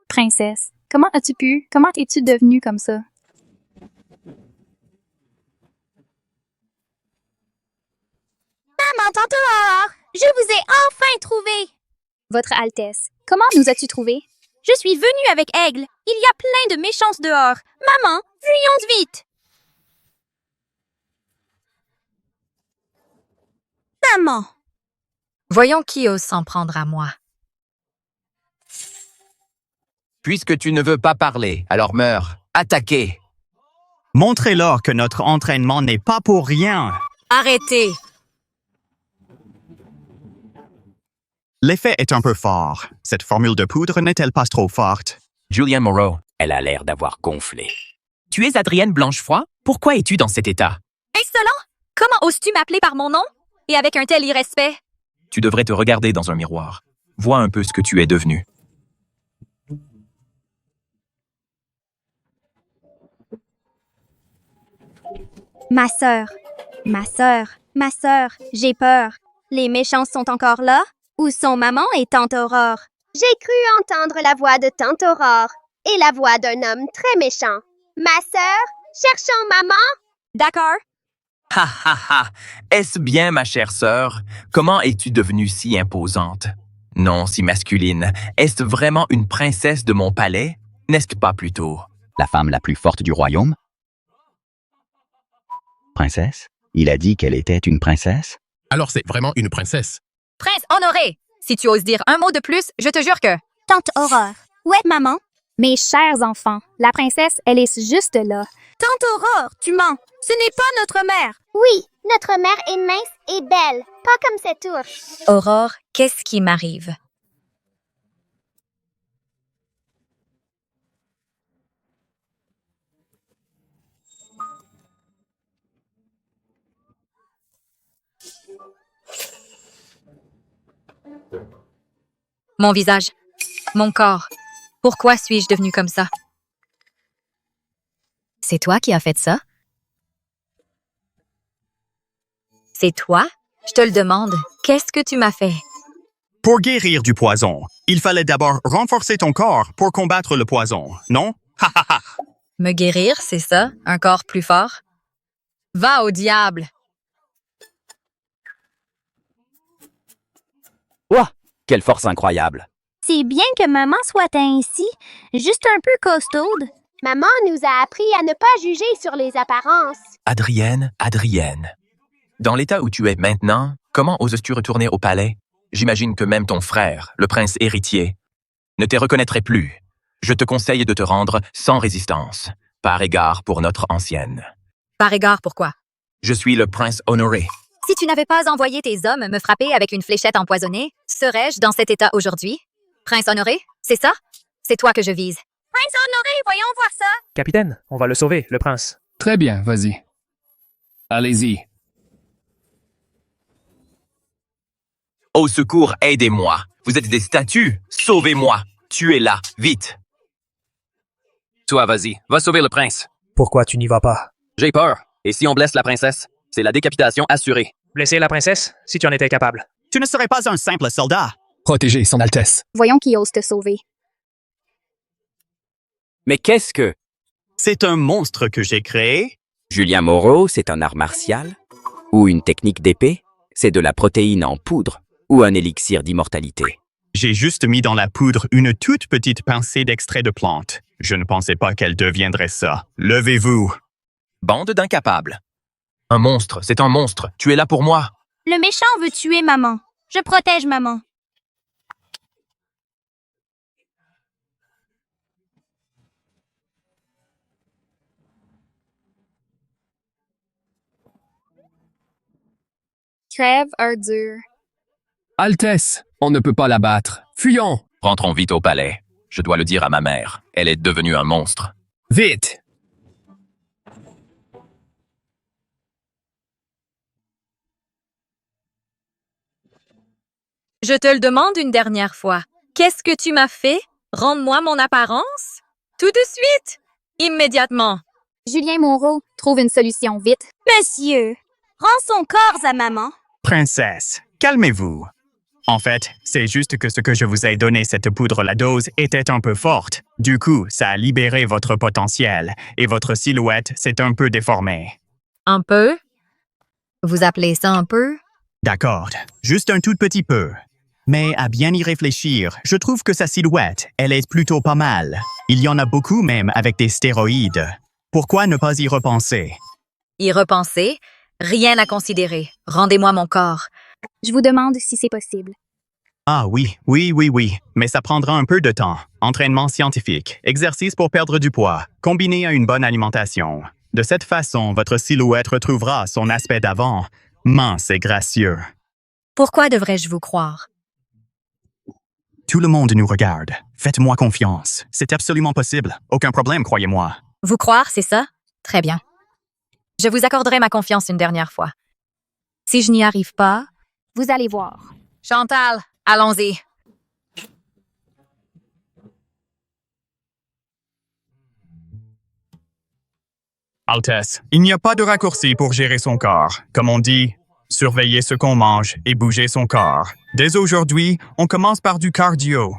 Princesse, comment as-tu pu? Comment es-tu devenue comme ça? Maman Tantoror, je vous ai enfin trouvé. Votre Altesse, comment nous as-tu trouvés? Je suis venue avec Aigle. Il y a plein de méchances dehors. Maman, fuyons vite. Maman. Voyons qui ose s'en prendre à moi. Puisque tu ne veux pas parler, alors meurs. Attaquez. Montrez-leur que notre entraînement n'est pas pour rien. Arrêtez! L'effet est un peu fort. Cette formule de poudre n'est-elle pas trop forte? Julien Moreau. Elle a l'air d'avoir gonflé. Tu es Adrienne Blanchefroid? Pourquoi es-tu dans cet état? Insolent! Comment oses-tu m'appeler par mon nom? Et avec un tel irrespect? Tu devrais te regarder dans un miroir. Vois un peu ce que tu es devenu. Ma sœur, j'ai peur. Les méchants sont encore là? Où sont maman et tante Aurore? J'ai cru entendre la voix de tante Aurore et la voix d'un homme très méchant. Ma sœur, cherchons maman. D'accord. Ha ha ha! Est-ce bien, ma chère sœur? Comment es-tu devenue si imposante? Non, si masculine. Est-ce vraiment une princesse de mon palais? N'est-ce pas plutôt? La femme la plus forte du royaume? Princesse? Il a dit qu'elle était une princesse? Alors c'est vraiment une princesse. Prince Honoré! Si tu oses dire un mot de plus, je te jure que... Tante Aurore, où est maman? Mes chers enfants, la princesse, elle est juste là. Tante Aurore, tu mens. Ce n'est pas notre mère. Oui, notre mère est mince et belle, pas comme cette ours. Aurore, qu'est-ce qui m'arrive? Mon visage, mon corps. Pourquoi suis-je devenue comme ça? C'est toi qui as fait ça? C'est toi? Je te le demande. Qu'est-ce que tu m'as fait? Pour guérir du poison, il fallait d'abord renforcer ton corps pour combattre le poison, non? Ha ha ha! Me guérir, c'est ça? Un corps plus fort? Va au diable! Ouah! Quelle force incroyable! C'est bien que maman soit ainsi, juste un peu costaude. Maman nous a appris à ne pas juger sur les apparences. Adrienne. Dans l'état où tu es maintenant, comment oses-tu retourner au palais? J'imagine que même ton frère, le prince héritier, ne te reconnaîtrait plus. Je te conseille de te rendre sans résistance, par égard pour notre ancienne. Par égard, pourquoi? Je suis le prince Honoré. Si tu n'avais pas envoyé tes hommes me frapper avec une fléchette empoisonnée, serais-je dans cet état aujourd'hui? Prince Honoré, c'est ça? C'est toi que je vise. Prince Honoré, voyons voir ça. Capitaine, on va le sauver, le prince. Très bien, vas-y. Allez-y. Au secours, aidez-moi. Vous êtes des statues. Sauvez-moi. Tuez-la, vite. Toi, vas-y. Va sauver le prince. Pourquoi tu n'y vas pas? J'ai peur. Et si on blesse la princesse, c'est la décapitation assurée. Blesser la princesse, si tu en étais capable. Tu ne serais pas un simple soldat. Protéger son Altesse. Voyons qui ose te sauver. Mais qu'est-ce que... C'est un monstre que j'ai créé. Julien Moreau, c'est un art martial? Ou une technique d'épée? C'est de la protéine en poudre? Ou un élixir d'immortalité? J'ai juste mis dans la poudre une toute petite pincée d'extrait de plante. Je ne pensais pas qu'elle deviendrait ça. Levez-vous. Bande d'incapables. Un monstre, c'est un monstre. Tu es là pour moi. Le méchant veut tuer maman. Je protège maman. Crève, ardure. Altesse, on ne peut pas la battre. Fuyons! Rentrons vite au palais. Je dois le dire à ma mère. Elle est devenue un monstre. Vite! Je te le demande une dernière fois. Qu'est-ce que tu m'as fait? Rends-moi mon apparence? Tout de suite! Immédiatement! Julien Moreau, trouve une solution vite. Monsieur, rends son corps à maman. Princesse, calmez-vous. En fait, c'est juste que ce que je vous ai donné, cette poudre, la dose, était un peu forte. Du coup, ça a libéré votre potentiel et votre silhouette s'est un peu déformée. Un peu? Vous appelez ça un peu? D'accord, juste un tout petit peu. Mais à bien y réfléchir, je trouve que sa silhouette, elle est plutôt pas mal. Il y en a beaucoup même avec des stéroïdes. Pourquoi ne pas y repenser? Y repenser? Rien à considérer. Rendez-moi mon corps. Je vous demande si c'est possible. Ah oui, mais ça prendra un peu de temps. Entraînement scientifique, exercice pour perdre du poids, combiné à une bonne alimentation. De cette façon, votre silhouette retrouvera son aspect d'avant, mince et gracieux. Pourquoi devrais-je vous croire? Tout le monde nous regarde. Faites-moi confiance. C'est absolument possible. Aucun problème, croyez-moi. Vous croire, c'est ça? Très bien. Je vous accorderai ma confiance une dernière fois. Si je n'y arrive pas, vous allez voir. Chantal, allons-y. Altesse, il n'y a pas de raccourci pour gérer son corps. Comme on dit, surveiller ce qu'on mange et bouger son corps. Dès aujourd'hui, on commence par du cardio.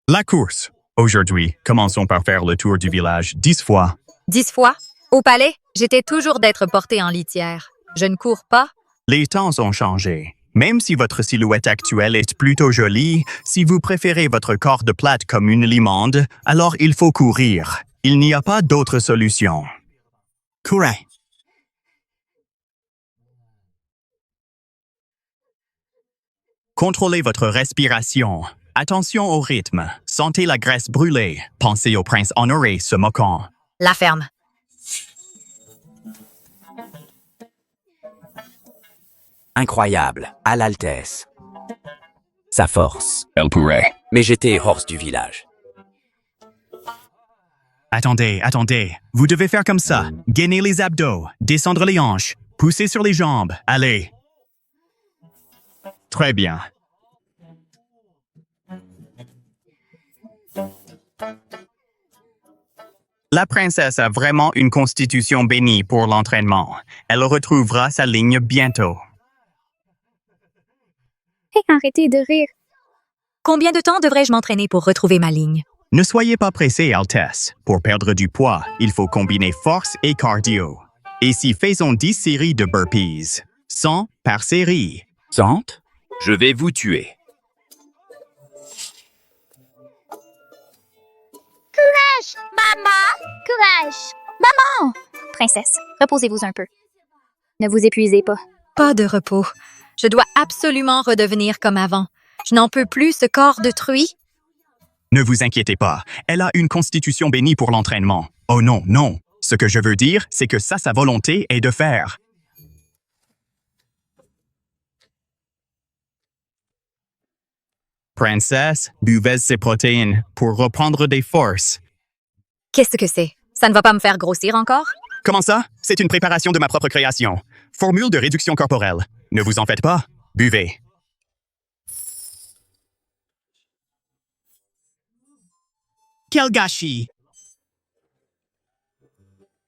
La course. Aujourd'hui, commençons par faire le tour du village 10 fois. 10 fois? Au palais, j'étais toujours d'être portée en litière. Je ne cours pas. Les temps ont changé. Même si votre silhouette actuelle est plutôt jolie, si vous préférez votre corps de plate comme une limande, alors il faut courir. Il n'y a pas d'autre solution. Courez. Contrôlez votre respiration. Attention au rythme. Sentez la graisse brûler. Pensez au prince Honoré se moquant. La ferme. Incroyable, à l'altesse. Sa force. Elle pourrait. Mais j'étais horse du village. Attendez. Vous devez faire comme ça. Gainer les abdos, descendre les hanches, pousser sur les jambes. Allez. Très bien. La princesse a vraiment une constitution bénie pour l'entraînement. Elle retrouvera sa ligne bientôt. Arrêtez de rire. Combien de temps devrais-je m'entraîner pour retrouver ma ligne? Ne soyez pas pressé, Altesse. Pour perdre du poids, il faut combiner force et cardio. Ici, faisons 10 séries de burpees. 100 par série. 100? Je vais vous tuer. Courage, maman! Courage! Maman! Princesse, reposez-vous un peu. Ne vous épuisez pas. Pas de repos. Je dois absolument redevenir comme avant. Je n'en peux plus, ce corps de truie. Ne vous inquiétez pas, elle a une constitution bénie pour l'entraînement. Oh non. Ce que je veux dire, c'est que ça, sa volonté est de faire. Princesse, buvez ces protéines pour reprendre des forces. Qu'est-ce que c'est? Ça ne va pas me faire grossir encore? Comment ça? C'est une préparation de ma propre création. Formule de réduction corporelle. Ne vous en faites pas. Buvez. Quel gâchis!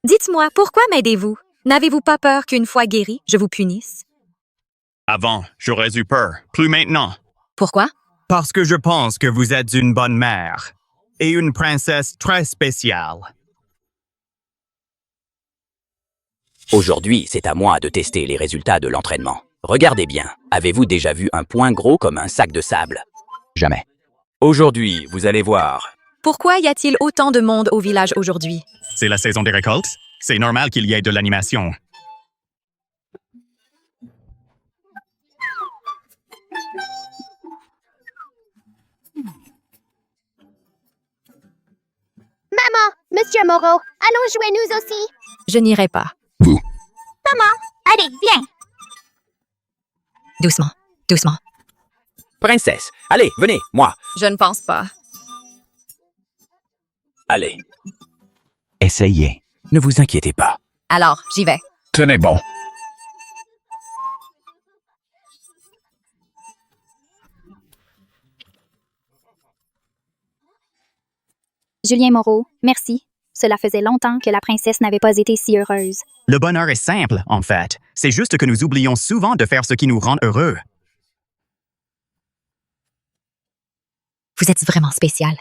Dites-moi, pourquoi m'aidez-vous? N'avez-vous pas peur qu'une fois guéri, je vous punisse? Avant, j'aurais eu peur. Plus maintenant. Pourquoi? Parce que je pense que vous êtes une bonne mère. Et une princesse très spéciale. Aujourd'hui, c'est à moi de tester les résultats de l'entraînement. Regardez bien, avez-vous déjà vu un point gros comme un sac de sable? Jamais. Aujourd'hui, vous allez voir. Pourquoi y a-t-il autant de monde au village aujourd'hui? C'est la saison des récoltes. C'est normal qu'il y ait de l'animation. Maman, Monsieur Moreau, allons jouer nous aussi. Je n'irai pas. Maman, allez, viens. Doucement. Princesse, allez, venez, moi. Je ne pense pas. Allez. Essayez. Ne vous inquiétez pas. Alors, j'y vais. Tenez bon. Julien Moreau, merci. Cela faisait longtemps que la princesse n'avait pas été si heureuse. Le bonheur est simple, en fait. C'est juste que nous oublions souvent de faire ce qui nous rend heureux. Vous êtes vraiment spécial.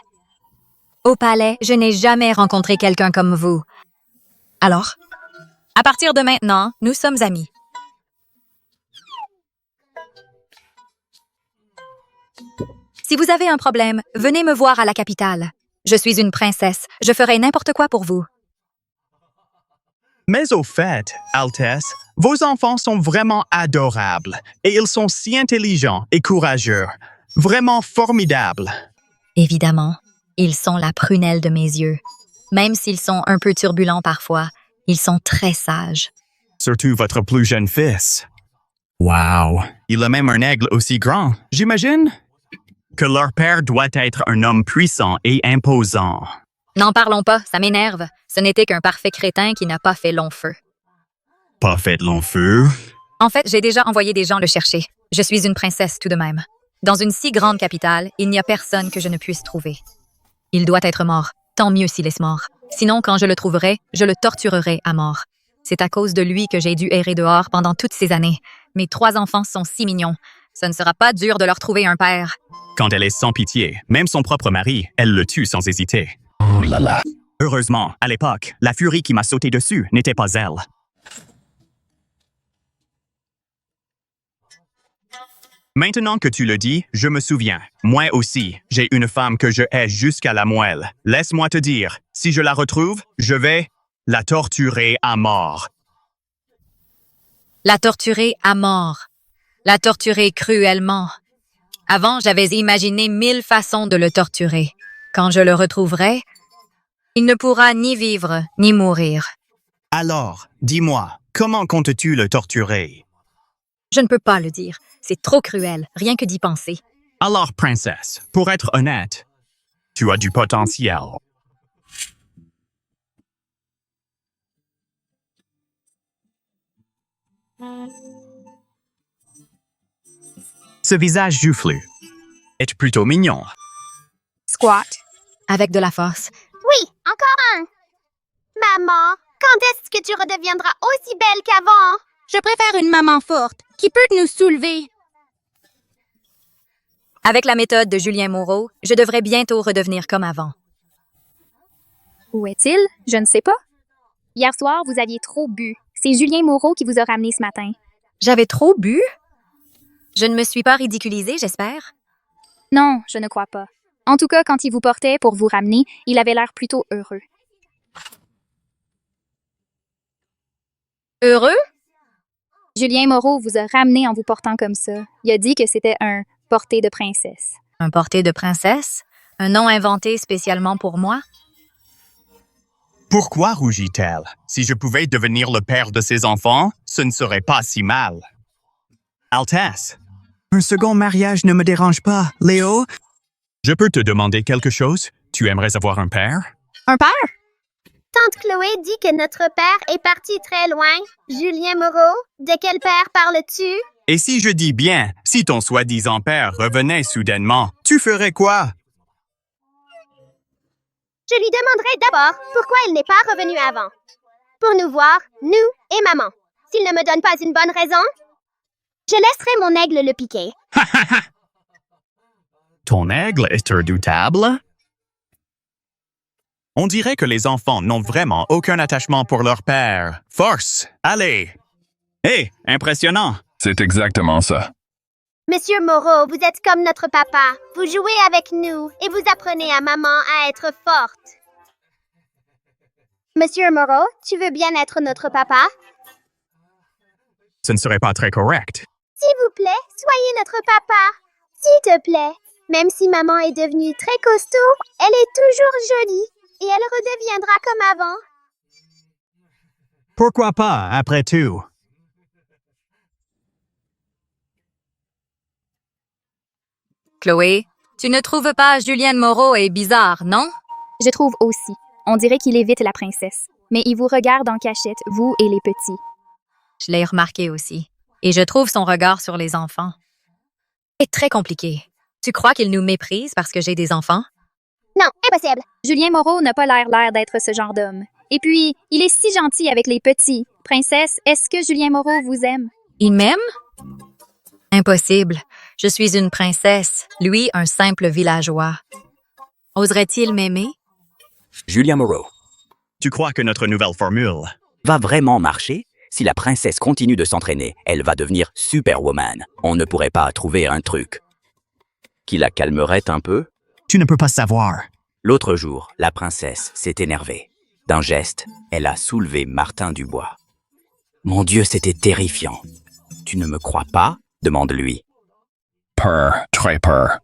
Au palais, je n'ai jamais rencontré quelqu'un comme vous. Alors, à partir de maintenant, nous sommes amis. Si vous avez un problème, venez me voir à la capitale. Je suis une princesse. Je ferai n'importe quoi pour vous. Mais au fait, Altesse, vos enfants sont vraiment adorables et ils sont si intelligents et courageux. Vraiment formidables. Évidemment, ils sont la prunelle de mes yeux. Même s'ils sont un peu turbulents parfois, ils sont très sages. Surtout votre plus jeune fils. Wow! Il a même un aigle aussi grand, j'imagine? Que leur père doit être un homme puissant et imposant. N'en parlons pas, ça m'énerve. Ce n'était qu'un parfait crétin qui n'a pas fait long feu. Pas fait de long feu? En fait, j'ai déjà envoyé des gens le chercher. Je suis une princesse tout de même. Dans une si grande capitale, il n'y a personne que je ne puisse trouver. Il doit être mort. Tant mieux s'il est mort. Sinon, quand je le trouverai, je le torturerai à mort. C'est à cause de lui que j'ai dû errer dehors pendant toutes ces années. Mes 3 enfants sont si mignons. Ce ne sera pas dur de leur trouver un père. Quand elle est sans pitié, même son propre mari, elle le tue sans hésiter. Oh là là. Heureusement, à l'époque, la furie qui m'a sauté dessus n'était pas elle. Maintenant que tu le dis, je me souviens. Moi aussi, j'ai une femme que je hais jusqu'à la moelle. Laisse-moi te dire, si je la retrouve, je vais la torturer à mort. La torturer à mort. La torturer cruellement. Avant, j'avais imaginé 1000 façons de le torturer. Quand je le retrouverai, il ne pourra ni vivre ni mourir. Alors, dis-moi, comment comptes-tu le torturer? Je ne peux pas le dire. C'est trop cruel, rien que d'y penser. Alors, princesse, pour être honnête, tu as du potentiel. Ce visage joufflu est plutôt mignon. Squat. Avec de la force. Oui, encore un. Maman, quand est-ce que tu redeviendras aussi belle qu'avant? Je préfère une maman forte qui peut nous soulever. Avec la méthode de Julien Moreau, je devrais bientôt redevenir comme avant. Où est-il? Je ne sais pas. Hier soir, vous aviez trop bu. C'est Julien Moreau qui vous a ramené ce matin. J'avais trop bu? Je ne me suis pas ridiculisée, j'espère? Non, je ne crois pas. En tout cas, quand il vous portait pour vous ramener, il avait l'air plutôt heureux. Heureux? Julien Moreau vous a ramené en vous portant comme ça. Il a dit que c'était un porté de princesse. Un porté de princesse? Un nom inventé spécialement pour moi? Pourquoi rougit-elle? Si je pouvais devenir le père de ses enfants, ce ne serait pas si mal. Altesse, un second mariage ne me dérange pas, Léo. Je peux te demander quelque chose? Tu aimerais avoir un père? Un père? Tante Chloé dit que notre père est parti très loin. Julien Moreau, de quel père parles-tu? Et si je dis bien, si ton soi-disant père revenait soudainement, tu ferais quoi? Je lui demanderai d'abord pourquoi il n'est pas revenu avant. Pour nous voir, nous et maman. S'il ne me donne pas une bonne raison, je laisserai mon aigle le piquer. Ton aigle est redoutable? On dirait que les enfants n'ont vraiment aucun attachement pour leur père. Force! Allez! Hé, impressionnant! C'est exactement ça. Monsieur Moreau, vous êtes comme notre papa. Vous jouez avec nous et vous apprenez à maman à être forte. Monsieur Moreau, tu veux bien être notre papa? Ce ne serait pas très correct. S'il vous plaît, soyez notre papa. S'il te plaît. Même si maman est devenue très costaud, elle est toujours jolie et elle redeviendra comme avant. Pourquoi pas, après tout? Chloé, tu ne trouves pas Julienne Moreau est bizarre, non? Je trouve aussi. On dirait qu'il évite la princesse. Mais il vous regarde en cachette, vous et les petits. Je l'ai remarqué aussi. Et je trouve son regard sur les enfants. C'est très compliqué. Tu crois qu'il nous méprise parce que j'ai des enfants? Non, impossible. Julien Moreau n'a pas l'air d'être ce genre d'homme. Et puis, il est si gentil avec les petits. Princesse, est-ce que Julien Moreau vous aime? Il m'aime? Impossible. Je suis une princesse, lui un simple villageois. Oserait-il m'aimer? Julien Moreau. Tu crois que notre nouvelle formule Va vraiment marcher? Si la princesse continue de s'entraîner, elle va devenir Superwoman. On ne pourrait pas trouver un truc qui la calmerait un peu? Tu ne peux pas savoir. L'autre jour, la princesse s'est énervée. D'un geste, elle a soulevé Martin Dubois. Mon Dieu, c'était terrifiant. Tu ne me crois pas? Demande-lui. Peur, très peur.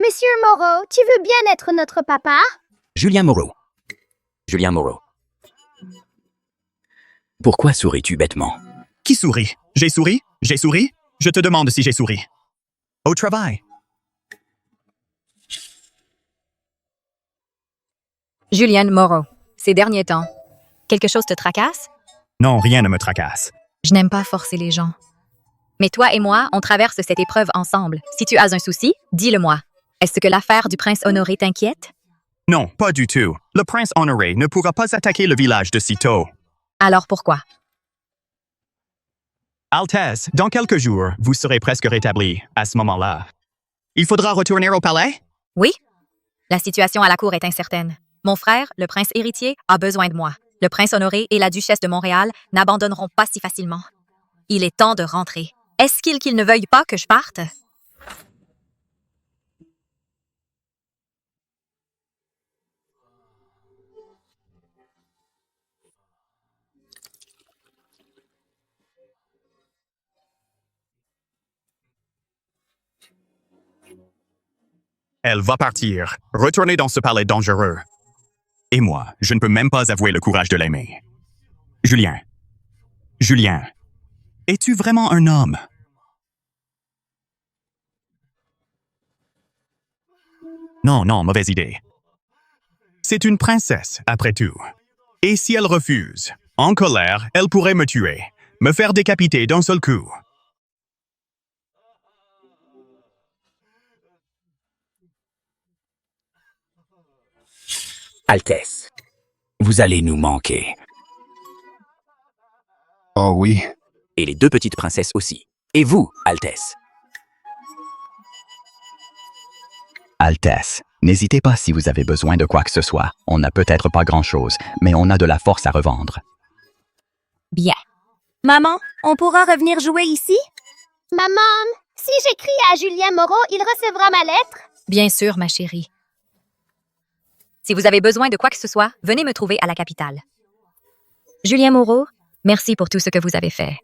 Monsieur Moreau, tu veux bien être notre papa? Julien Moreau. Julien Moreau. Pourquoi souris-tu bêtement? Qui sourit? J'ai souri? J'ai souri? Je te demande si j'ai souri. Au travail. Julienne Moreau, ces derniers temps, quelque chose te tracasse? Non, rien ne me tracasse. Je n'aime pas forcer les gens. Mais toi et moi, on traverse cette épreuve ensemble. Si tu as un souci, dis-le-moi. Est-ce que l'affaire du prince Honoré t'inquiète? Non, pas du tout. Le prince Honoré ne pourra pas attaquer le village de sitôt. Alors pourquoi? Altesse, dans quelques jours, vous serez presque rétabli. À ce moment-là, il faudra retourner au palais? Oui. La situation à la cour est incertaine. Mon frère, le prince héritier, a besoin de moi. Le prince Honoré et la duchesse de Montréal n'abandonneront pas si facilement. Il est temps de rentrer. Est-ce qu'ils ne veuillent pas que je parte? Elle va partir, retourner dans ce palais dangereux. Et moi, je ne peux même pas avouer le courage de l'aimer. Julien. Julien. Es-tu vraiment un homme? Non, non, mauvaise idée. C'est une princesse, après tout. Et si elle refuse, en colère, elle pourrait me tuer, me faire décapiter d'un seul coup. Altesse, vous allez nous manquer. Oh oui. Et les deux petites princesses aussi. Et vous, Altesse. Altesse, n'hésitez pas si vous avez besoin de quoi que ce soit. On n'a peut-être pas grand-chose, mais on a de la force à revendre. Bien. Maman, on pourra revenir jouer ici? Maman, si j'écris à Julien Moreau, il recevra ma lettre? Bien sûr, ma chérie. Si vous avez besoin de quoi que ce soit, venez me trouver à la capitale. Julien Moreau, merci pour tout ce que vous avez fait.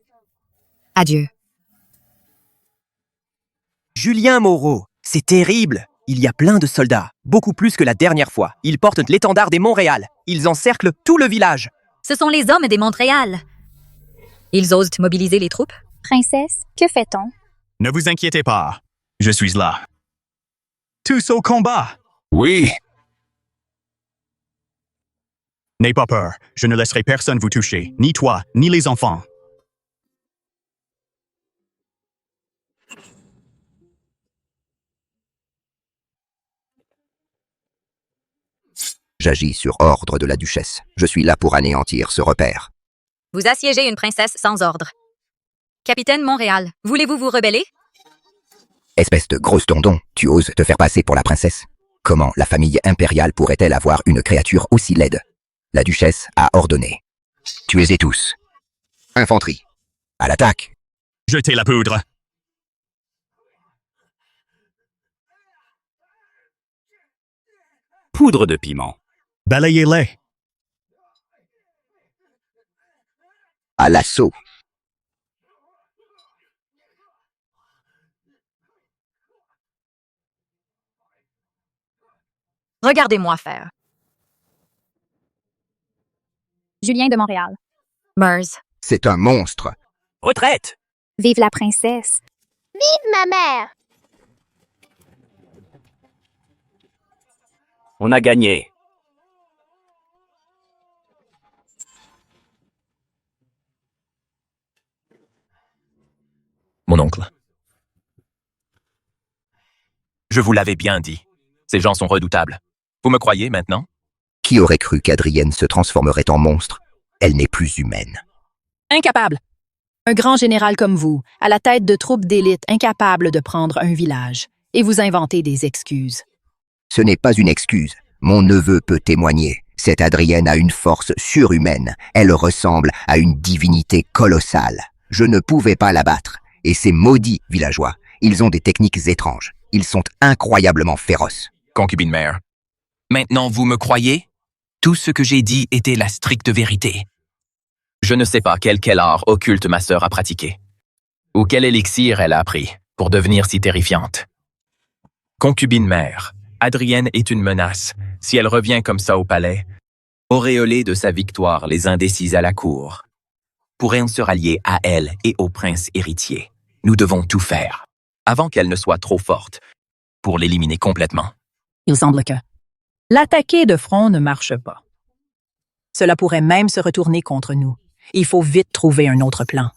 Adieu. Julien Moreau, c'est terrible. Il y a plein de soldats, beaucoup plus que la dernière fois. Ils portent l'étendard des Montréal. Ils encerclent tout le village. Ce sont les hommes des Montréal. Ils osent mobiliser les troupes? Princesse, que fait-on? Ne vous inquiétez pas, je suis là. Tous au combat! Oui. N'aie pas peur, je ne laisserai personne vous toucher, ni toi, ni les enfants. J'agis sur ordre de la duchesse. Je suis là pour anéantir ce repère. Vous assiégez une princesse sans ordre. Capitaine Montréal, voulez-vous vous rebeller? Espèce de grosse tondon, tu oses te faire passer pour la princesse? Comment la famille impériale pourrait-elle avoir une créature aussi laide? La duchesse a ordonné. Tuez-les tous. Infanterie. À l'attaque. Jetez la poudre. Poudre de piment. Balayez-les. À l'assaut. Regardez-moi faire. Julien de Montréal. Mers. C'est un monstre. Retraite! Vive la princesse. Vive ma mère! On a gagné. Mon oncle. Je vous l'avais bien dit. Ces gens sont redoutables. Vous me croyez maintenant? Qui aurait cru qu'Adrienne se transformerait en monstre? Elle n'est plus humaine. Incapable. Un grand général comme vous, à la tête de troupes d'élite incapables de prendre un village, et vous inventez des excuses. Ce n'est pas une excuse. Mon neveu peut témoigner. Cette Adrienne a une force surhumaine. Elle ressemble à une divinité colossale. Je ne pouvais pas la battre. Et ces maudits villageois, ils ont des techniques étranges. Ils sont incroyablement féroces. Concubine mère. Maintenant, vous me croyez? Tout ce que j'ai dit était la stricte vérité. Je ne sais pas quel art occulte ma sœur a pratiqué. Ou quel élixir elle a appris pour devenir si terrifiante. Concubine mère, Adrienne est une menace. Si elle revient comme ça au palais, auréolée de sa victoire les indécis à la cour, pourrait-on se rallier à elle et au prince héritier? Nous devons tout faire, avant qu'elle ne soit trop forte, pour l'éliminer complètement. Il semble que l'attaquer de front ne marche pas. Cela pourrait même se retourner contre nous. Il faut vite trouver un autre plan.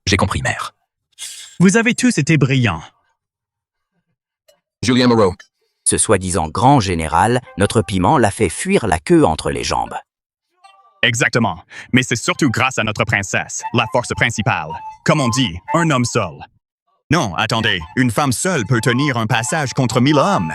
J'ai compris, mère. Vous avez tous été brillants. Julien Moreau. Ce soi-disant grand général, notre piment l'a fait fuir la queue entre les jambes. Exactement. Mais c'est surtout grâce à notre princesse, la force principale. Comme on dit, un homme seul. Non, attendez, une femme seule peut tenir un passage contre 1000 hommes.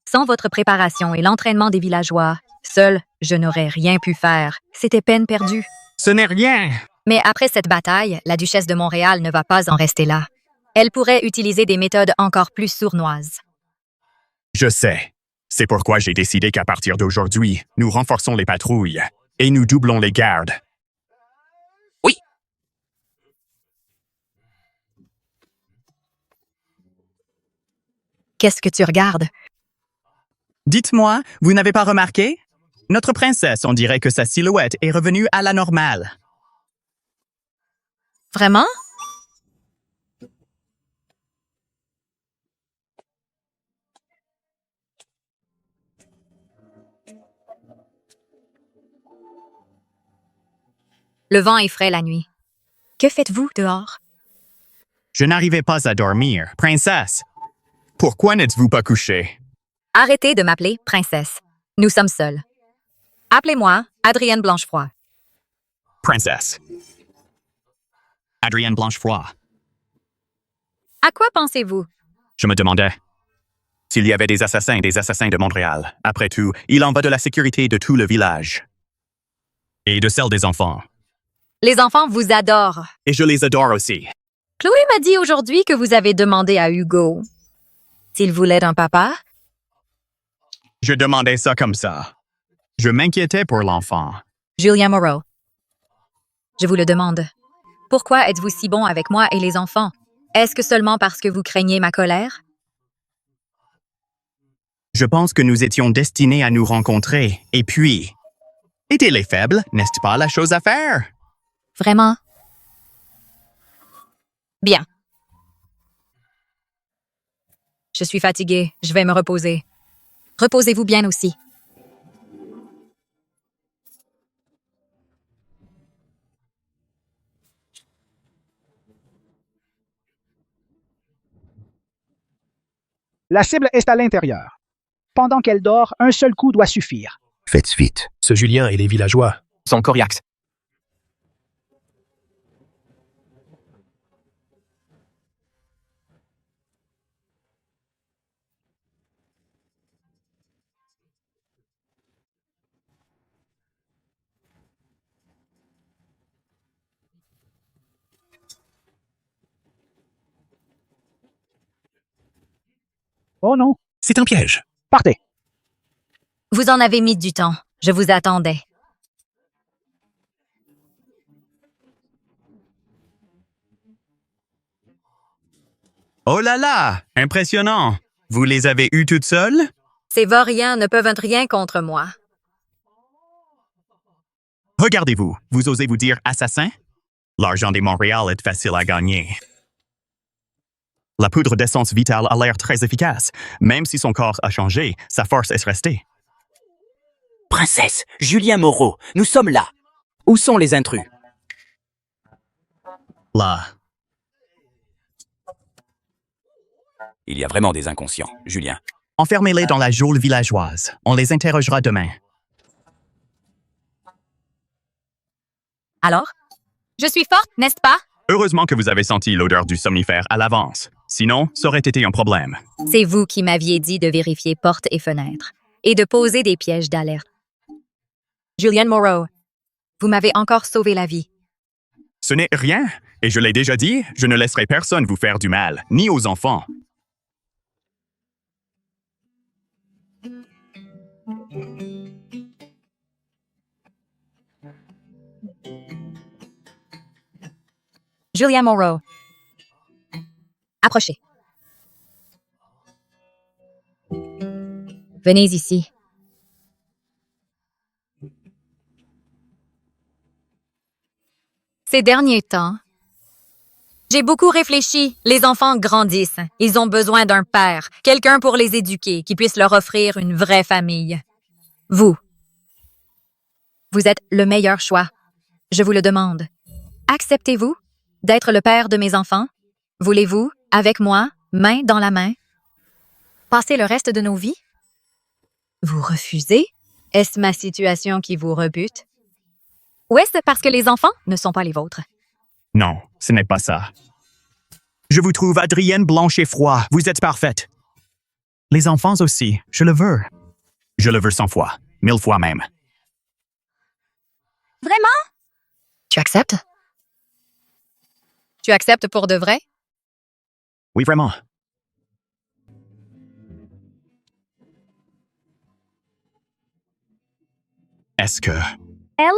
Sans votre préparation et l'entraînement des villageois, seul, je n'aurais rien pu faire. C'était peine perdue. Ce n'est rien. Mais après cette bataille, la duchesse de Montréal ne va pas en rester là. Elle pourrait utiliser des méthodes encore plus sournoises. Je sais. C'est pourquoi j'ai décidé qu'à partir d'aujourd'hui, nous renforçons les patrouilles et nous doublons les gardes. Oui. Qu'est-ce que tu regardes? Dites-moi, vous n'avez pas remarqué? Notre princesse, on dirait que sa silhouette est revenue à la normale. Vraiment? Le vent est frais la nuit. Que faites-vous dehors? Je n'arrivais pas à dormir. Princesse, pourquoi n'êtes-vous pas couchée? Arrêtez de m'appeler princesse. Nous sommes seuls. Appelez-moi Adrienne Blanchefroid. Princesse. Adrienne Blanchefroid. À quoi pensez-vous? Je me demandais s'il y avait des assassins de Montréal. Après tout, il en va de la sécurité de tout le village. Et de celle des enfants. Les enfants vous adorent. Et je les adore aussi. Chloé m'a dit aujourd'hui que vous avez demandé à Hugo s'il voulait un papa. Je demandais ça comme ça. Je m'inquiétais pour l'enfant. Julien Moreau. Je vous le demande. Pourquoi êtes-vous si bon avec moi et les enfants? Est-ce que seulement parce que vous craignez ma colère? Je pense que nous étions destinés à nous rencontrer. Et puis, aider les faibles, n'est-ce pas la chose à faire? Vraiment? Bien. Je suis fatiguée. Je vais me reposer. Reposez-vous bien aussi. La cible est à l'intérieur. Pendant qu'elle dort, un seul coup doit suffire. Faites vite. Ce Julien et les villageois sont coriaces. Oh non. C'est un piège. Partez. Vous en avez mis du temps. Je vous attendais. Oh là là! Impressionnant! Vous les avez eus toutes seules? Ces vauriens ne peuvent rien contre moi. Regardez-vous, vous osez vous dire assassin? L'argent des Montréal est facile à gagner. La poudre d'essence vitale a l'air très efficace. Même si son corps a changé, sa force est restée. Princesse, Julien Moreau, nous sommes là. Où sont les intrus? Là. Il y a vraiment des inconscients, Julien. Enfermez-les dans la geôle villageoise. On les interrogera demain. Alors? Je suis forte, n'est-ce pas? Heureusement que vous avez senti l'odeur du somnifère à l'avance. Sinon, ça aurait été un problème. C'est vous qui m'aviez dit de vérifier portes et fenêtres et de poser des pièges d'alerte. Julianne Moreau, vous m'avez encore sauvé la vie. Ce n'est rien. Et je l'ai déjà dit, je ne laisserai personne vous faire du mal, ni aux enfants. Julianne Moreau. Approchez. Venez ici. Ces derniers temps, j'ai beaucoup réfléchi. Les enfants grandissent. Ils ont besoin d'un père, quelqu'un pour les éduquer, qui puisse leur offrir une vraie famille. Vous êtes le meilleur choix. Je vous le demande. Acceptez-vous d'être le père de mes enfants? Voulez-vous, avec moi, main dans la main, passer le reste de nos vies? Vous refusez? Est-ce ma situation qui vous rebute? Ou est-ce parce que les enfants ne sont pas les vôtres? Non, ce n'est pas ça. Je vous trouve Adrienne blanche et froid. Vous êtes parfaite. Les enfants aussi, je le veux. Je le veux 100 fois, 1000 fois même. Vraiment? Tu acceptes? Tu acceptes pour de vrai? Oui, vraiment. Est-ce que... Elle?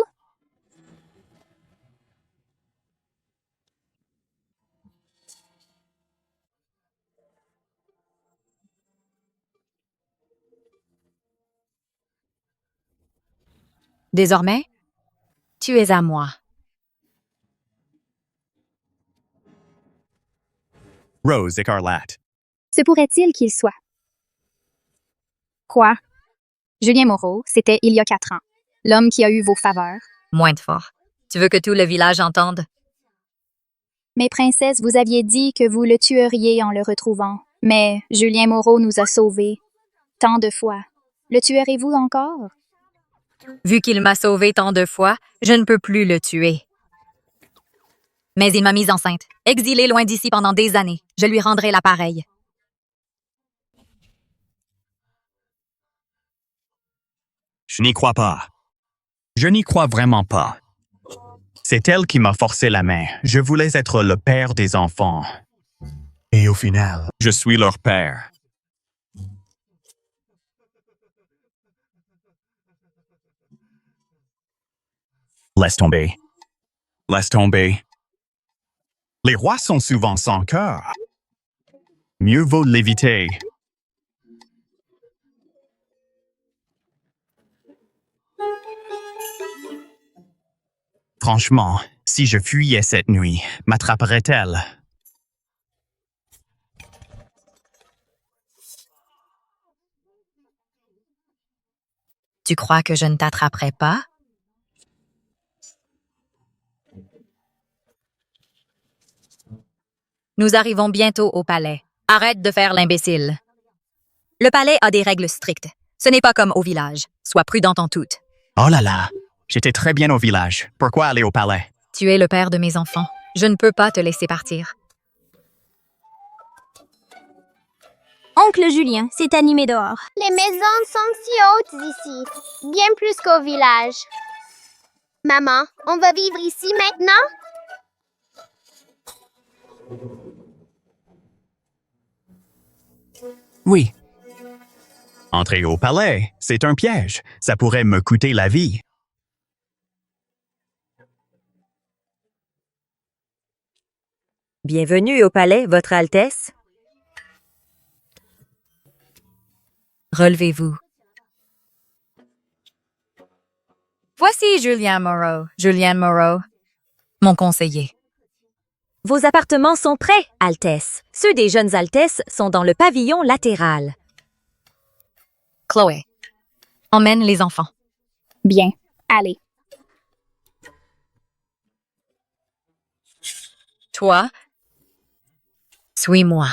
Désormais, tu es à moi. Rose écarlate. Se pourrait-il qu'il soit? Quoi? Julien Moreau, c'était il y a 4 ans. L'homme qui a eu vos faveurs. Moins de fort. Tu veux que tout le village entende? Mais princesse, vous aviez dit que vous le tueriez en le retrouvant. Mais Julien Moreau nous a sauvés. Tant de fois. Le tuerez-vous encore? Vu qu'il m'a sauvé tant de fois, je ne peux plus le tuer. Mais il m'a mise enceinte, exilée loin d'ici pendant des années. Je lui rendrai l'appareil. Je n'y crois pas. Je n'y crois vraiment pas. C'est elle qui m'a forcé la main. Je voulais être le père des enfants. Et au final, je suis leur père. Laisse tomber. Laisse tomber. Les rois sont souvent sans cœur. Mieux vaut l'éviter. Franchement, si je fuyais cette nuit, m'attraperait-elle? Tu crois que je ne t'attraperai pas? Nous arrivons bientôt au palais. Arrête de faire l'imbécile. Le palais a des règles strictes. Ce n'est pas comme au village. Sois prudente en tout. Oh là là, j'étais très bien au village. Pourquoi aller au palais? Tu es le père de mes enfants. Je ne peux pas te laisser partir. Oncle Julien s'est animé dehors. Les maisons sont si hautes ici, bien plus qu'au village. Maman, on va vivre ici maintenant? Oui. Entrer au palais, c'est un piège. Ça pourrait me coûter la vie. Bienvenue au palais, Votre Altesse. Relevez-vous. Voici Julianne Moreau. Julianne Moreau, mon conseiller. Vos appartements sont prêts, Altesse. Ceux des jeunes Altesses sont dans le pavillon latéral. Chloé, emmène les enfants. Bien. Allez. Toi, suis-moi.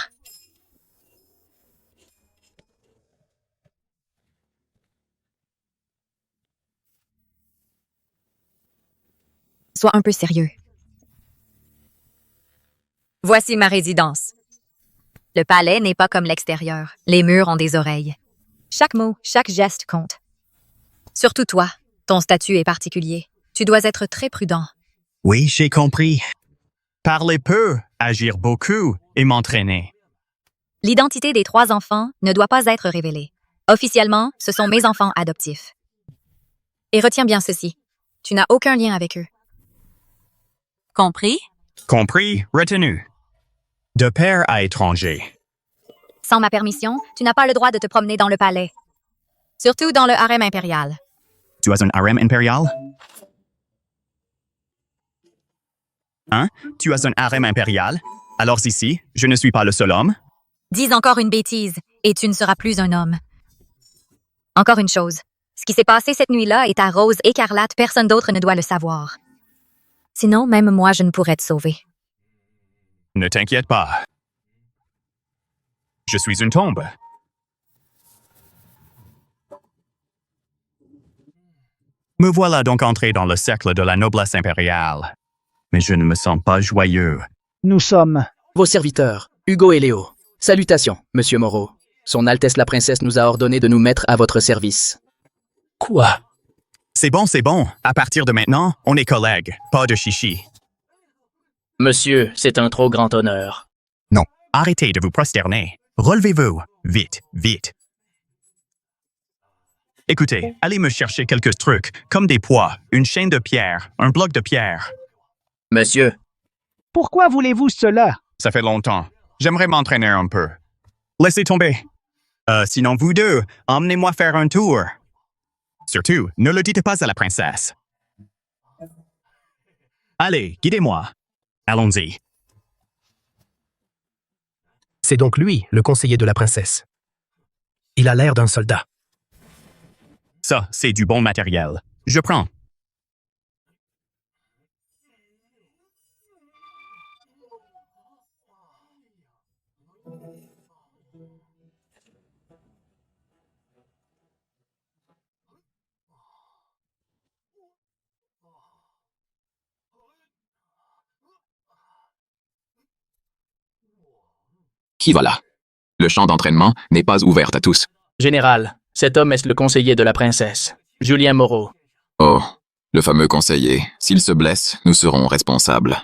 Sois un peu sérieux. Voici ma résidence. Le palais n'est pas comme l'extérieur. Les murs ont des oreilles. Chaque mot, chaque geste compte. Surtout toi, ton statut est particulier. Tu dois être très prudent. Oui, j'ai compris. Parler peu, agir beaucoup et m'entraîner. L'identité des 3 enfants ne doit pas être révélée. Officiellement, ce sont mes enfants adoptifs. Et retiens bien ceci. Tu n'as aucun lien avec eux. Compris? Compris, retenu. De père à étranger. Sans ma permission, tu n'as pas le droit de te promener dans le palais. Surtout dans le harem impérial. Tu as un harem impérial? Hein? Tu as un harem impérial? Alors ici, je ne suis pas le seul homme? Dis encore une bêtise, et tu ne seras plus un homme. Encore une chose. Ce qui s'est passé cette nuit-là est à Rose écarlate, personne d'autre ne doit le savoir. Sinon, même moi, je ne pourrais te sauver. Ne t'inquiète pas. Je suis une tombe. Me voilà donc entré dans le cercle de la noblesse impériale. Mais je ne me sens pas joyeux. Nous sommes vos serviteurs, Hugo et Léo. Salutations, Monsieur Moreau. Son Altesse la Princesse nous a ordonné de nous mettre à votre service. Quoi? C'est bon, c'est bon. À partir de maintenant, on est collègues, pas de chichi. Monsieur, c'est un trop grand honneur. Non. Arrêtez de vous prosterner. Relevez-vous. Vite, vite. Écoutez, allez me chercher quelques trucs, comme des poids, une chaîne de pierre, un bloc de pierre. Monsieur. Pourquoi voulez-vous cela? Ça fait longtemps. J'aimerais m'entraîner un peu. Laissez tomber. Sinon vous deux, emmenez-moi faire un tour. Surtout, ne le dites pas à la princesse. Allez, guidez-moi. Allons-y. C'est donc lui, le conseiller de la princesse. Il a l'air d'un soldat. Ça, c'est du bon matériel. Je prends. Qui va là? Le champ d'entraînement n'est pas ouvert à tous. Général, cet homme est le conseiller de la princesse, Julien Moreau. Oh, le fameux conseiller. S'il se blesse, nous serons responsables.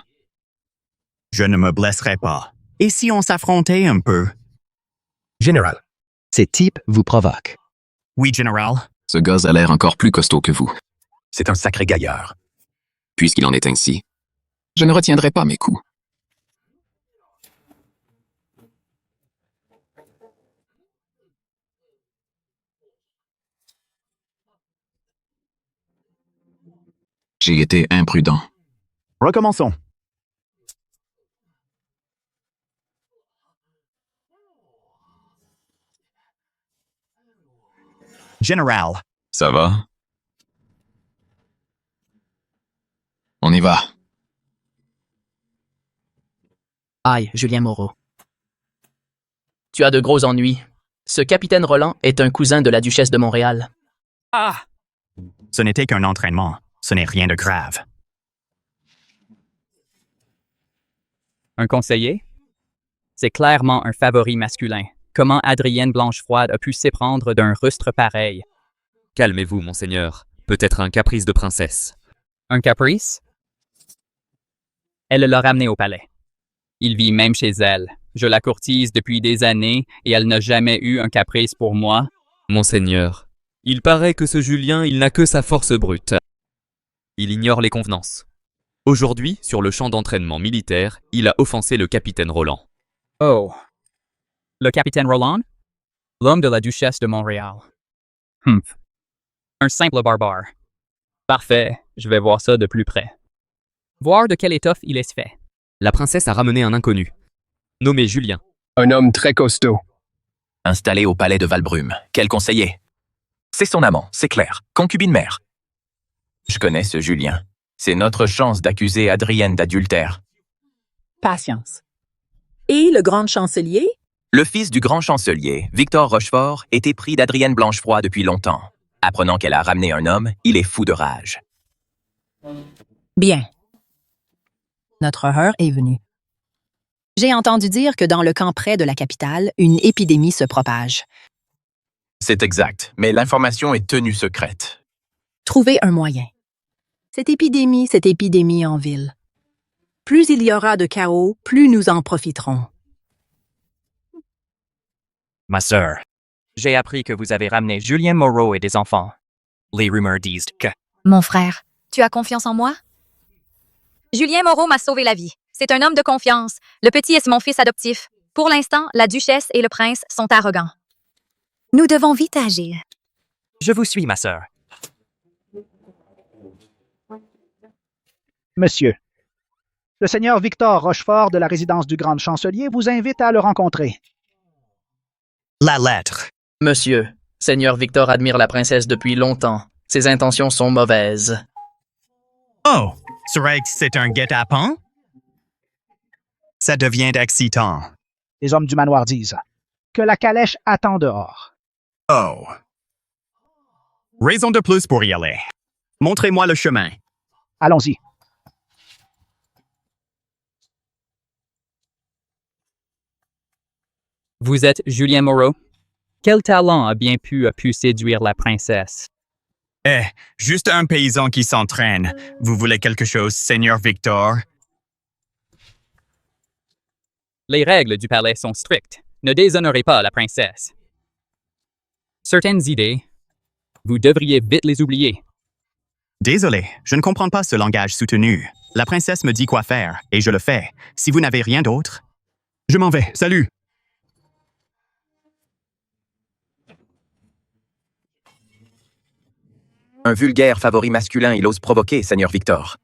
Je ne me blesserai pas. Et si on s'affrontait un peu? Général, ces types vous provoquent. Oui, général. Ce gosse a l'air encore plus costaud que vous. C'est un sacré gaillard. Puisqu'il en est ainsi, je ne retiendrai pas mes coups. J'ai été imprudent. Recommençons. Général. Ça va? On y va. Aïe, Julien Moreau. Tu as de gros ennuis. Ce capitaine Roland est un cousin de la duchesse de Montréal. Ah! Ce n'était qu'un entraînement. Ce n'est rien de grave. Un conseiller? C'est clairement un favori masculin. Comment Adrienne Blanchefroide a pu s'éprendre d'un rustre pareil? Calmez-vous, monseigneur. Peut-être un caprice de princesse. Un caprice? Elle l'a ramené au palais. Il vit même chez elle. Je la courtise depuis des années et elle n'a jamais eu un caprice pour moi. Monseigneur, il paraît que ce Julien, il n'a que sa force brute. Il ignore les convenances. Aujourd'hui, sur le champ d'entraînement militaire, il a offensé le capitaine Roland. Oh. Le capitaine Roland? L'homme de la duchesse de Montréal. Un simple barbare. Parfait, je vais voir ça de plus près. Voir de quelle étoffe il est fait. La princesse a ramené un inconnu, nommé Julien. Un homme très costaud. Installé au palais de Valbrume. Quel conseiller? C'est son amant, c'est clair. Concubine mère. Je connais ce Julien. C'est notre chance d'accuser Adrienne d'adultère. Patience. Et le grand chancelier? Le fils du grand chancelier, Victor Rochefort, était pris d'Adrienne Blanchefroid depuis longtemps. Apprenant qu'elle a ramené un homme, il est fou de rage. Bien. Notre heure est venue. J'ai entendu dire que dans le camp près de la capitale, une épidémie se propage. C'est exact, mais l'information est tenue secrète. Trouvez un moyen. Cette épidémie en ville. Plus il y aura de chaos, plus nous en profiterons. Ma sœur, j'ai appris que vous avez ramené Julien Moreau et des enfants. Les rumeurs disent que... Mon frère, tu as confiance en moi? Julien Moreau m'a sauvé la vie. C'est un homme de confiance. Le petit est mon fils adoptif. Pour l'instant, la duchesse et le prince sont arrogants. Nous devons vite agir. Je vous suis, ma sœur. Monsieur, le seigneur Victor Rochefort de la résidence du Grand Chancelier vous invite à le rencontrer. La lettre. Monsieur, Seigneur Victor admire la princesse depuis longtemps. Ses intentions sont mauvaises. Oh, serait-ce que c'est un guet-apens? Ça devient excitant. Les hommes du manoir disent que la calèche attend dehors. Oh. Raison de plus pour y aller. Montrez-moi le chemin. Allons-y. Vous êtes Julien Moreau? Quel talent a bien pu séduire la princesse? Juste un paysan qui s'entraîne. Vous voulez quelque chose, Seigneur Victor? Les règles du palais sont strictes. Ne déshonorez pas la princesse. Certaines idées, vous devriez vite les oublier. Désolé, je ne comprends pas ce langage soutenu. La princesse me dit quoi faire, et je le fais. Si vous n'avez rien d'autre... Je m'en vais, salut! Un vulgaire favori masculin, il ose provoquer, Seigneur Victor.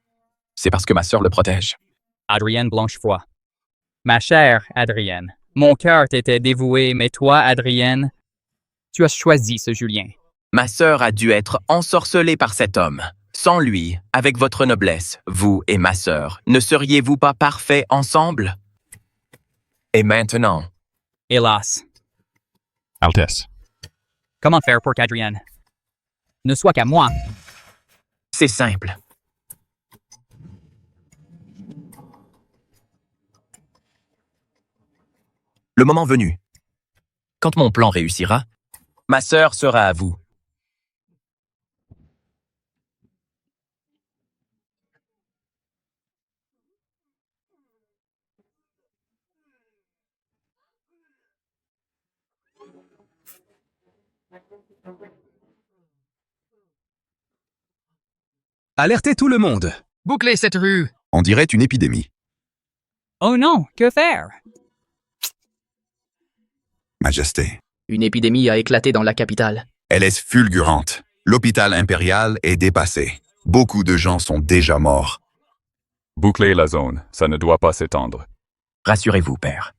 C'est parce que ma sœur le protège. Adrienne Blanchefroid. Ma chère Adrienne, mon cœur t'était dévoué, mais toi, Adrienne, tu as choisi ce Julien. Ma sœur a dû être ensorcelée par cet homme. Sans lui, avec votre noblesse, vous et ma sœur, ne seriez-vous pas parfaits ensemble? Et maintenant? Hélas. Altesse. Comment faire pour qu'Adrienne ne soit qu'à moi? C'est simple. Le moment venu, quand mon plan réussira, ma sœur sera à vous. Alertez tout le monde. Bouclez cette rue. On dirait une épidémie. Oh non, que faire? Majesté. Une épidémie a éclaté dans la capitale. Elle est fulgurante. L'hôpital impérial est dépassé. Beaucoup de gens sont déjà morts. Bouclez la zone, ça ne doit pas s'étendre. Rassurez-vous, père.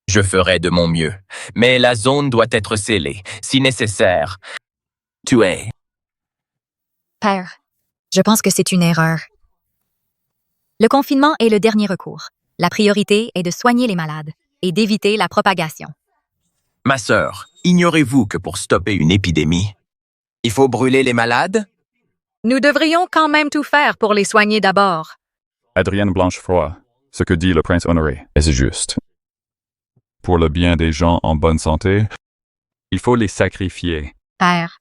Je ferai de mon mieux, mais la zone doit être scellée, si nécessaire. Tuez. Père, je pense que c'est une erreur. Le confinement est le dernier recours. La priorité est de soigner les malades et d'éviter la propagation. Ma sœur, ignorez-vous que pour stopper une épidémie, il faut brûler les malades? Nous devrions quand même tout faire pour les soigner d'abord. Adrienne Blanchefroid, ce que dit le prince Honoré est juste. Pour le bien des gens en bonne santé, il faut les sacrifier. Père.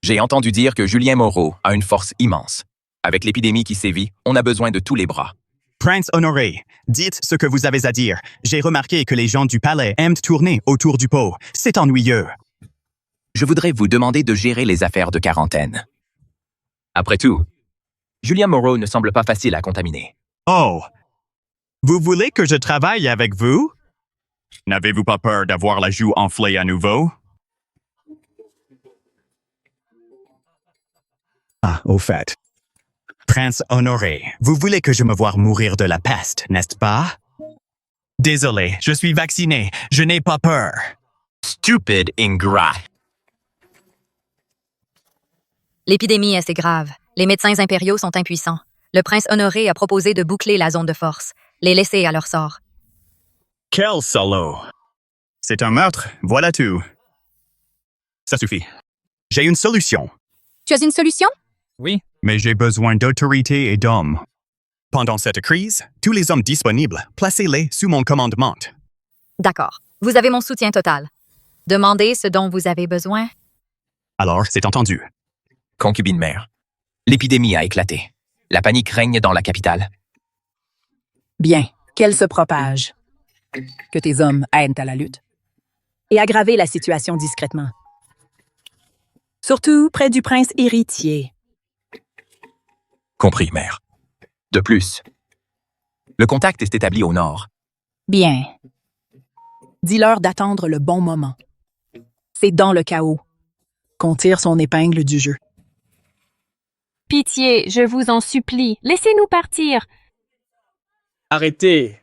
J'ai entendu dire que Julien Moreau a une force immense. Avec l'épidémie qui sévit, on a besoin de tous les bras. Prince Honoré, dites ce que vous avez à dire. J'ai remarqué que les gens du palais aiment tourner autour du pot. C'est ennuyeux. Je voudrais vous demander de gérer les affaires de quarantaine. Après tout, Julien Moreau ne semble pas facile à contaminer. Oh! Vous voulez que je travaille avec vous? N'avez-vous pas peur d'avoir la joue enflée à nouveau? Ah, au fait. Prince Honoré, vous voulez que je me voie mourir de la peste, n'est-ce pas? Désolé, je suis vacciné. Je n'ai pas peur. Stupide ingrat. L'épidémie est assez grave. Les médecins impériaux sont impuissants. Le prince Honoré a proposé de boucler la zone de force, les laisser à leur sort. Quel salaud! C'est un meurtre, voilà tout. Ça suffit. J'ai une solution. Tu as une solution? Oui. Mais j'ai besoin d'autorité et d'hommes. Pendant cette crise, tous les hommes disponibles, placez-les sous mon commandement. D'accord. Vous avez mon soutien total. Demandez ce dont vous avez besoin. Alors, c'est entendu. Concubine mère. L'épidémie a éclaté. La panique règne dans la capitale. Bien, qu'elle se propage. Que tes hommes aident à la lutte. Et aggraver la situation discrètement. Surtout près du prince héritier. Compris, mère. De plus, le contact est établi au nord. Bien. Dis-leur d'attendre le bon moment. C'est dans le chaos qu'on tire son épingle du jeu. Pitié, je vous en supplie, laissez-nous partir. Arrêtez.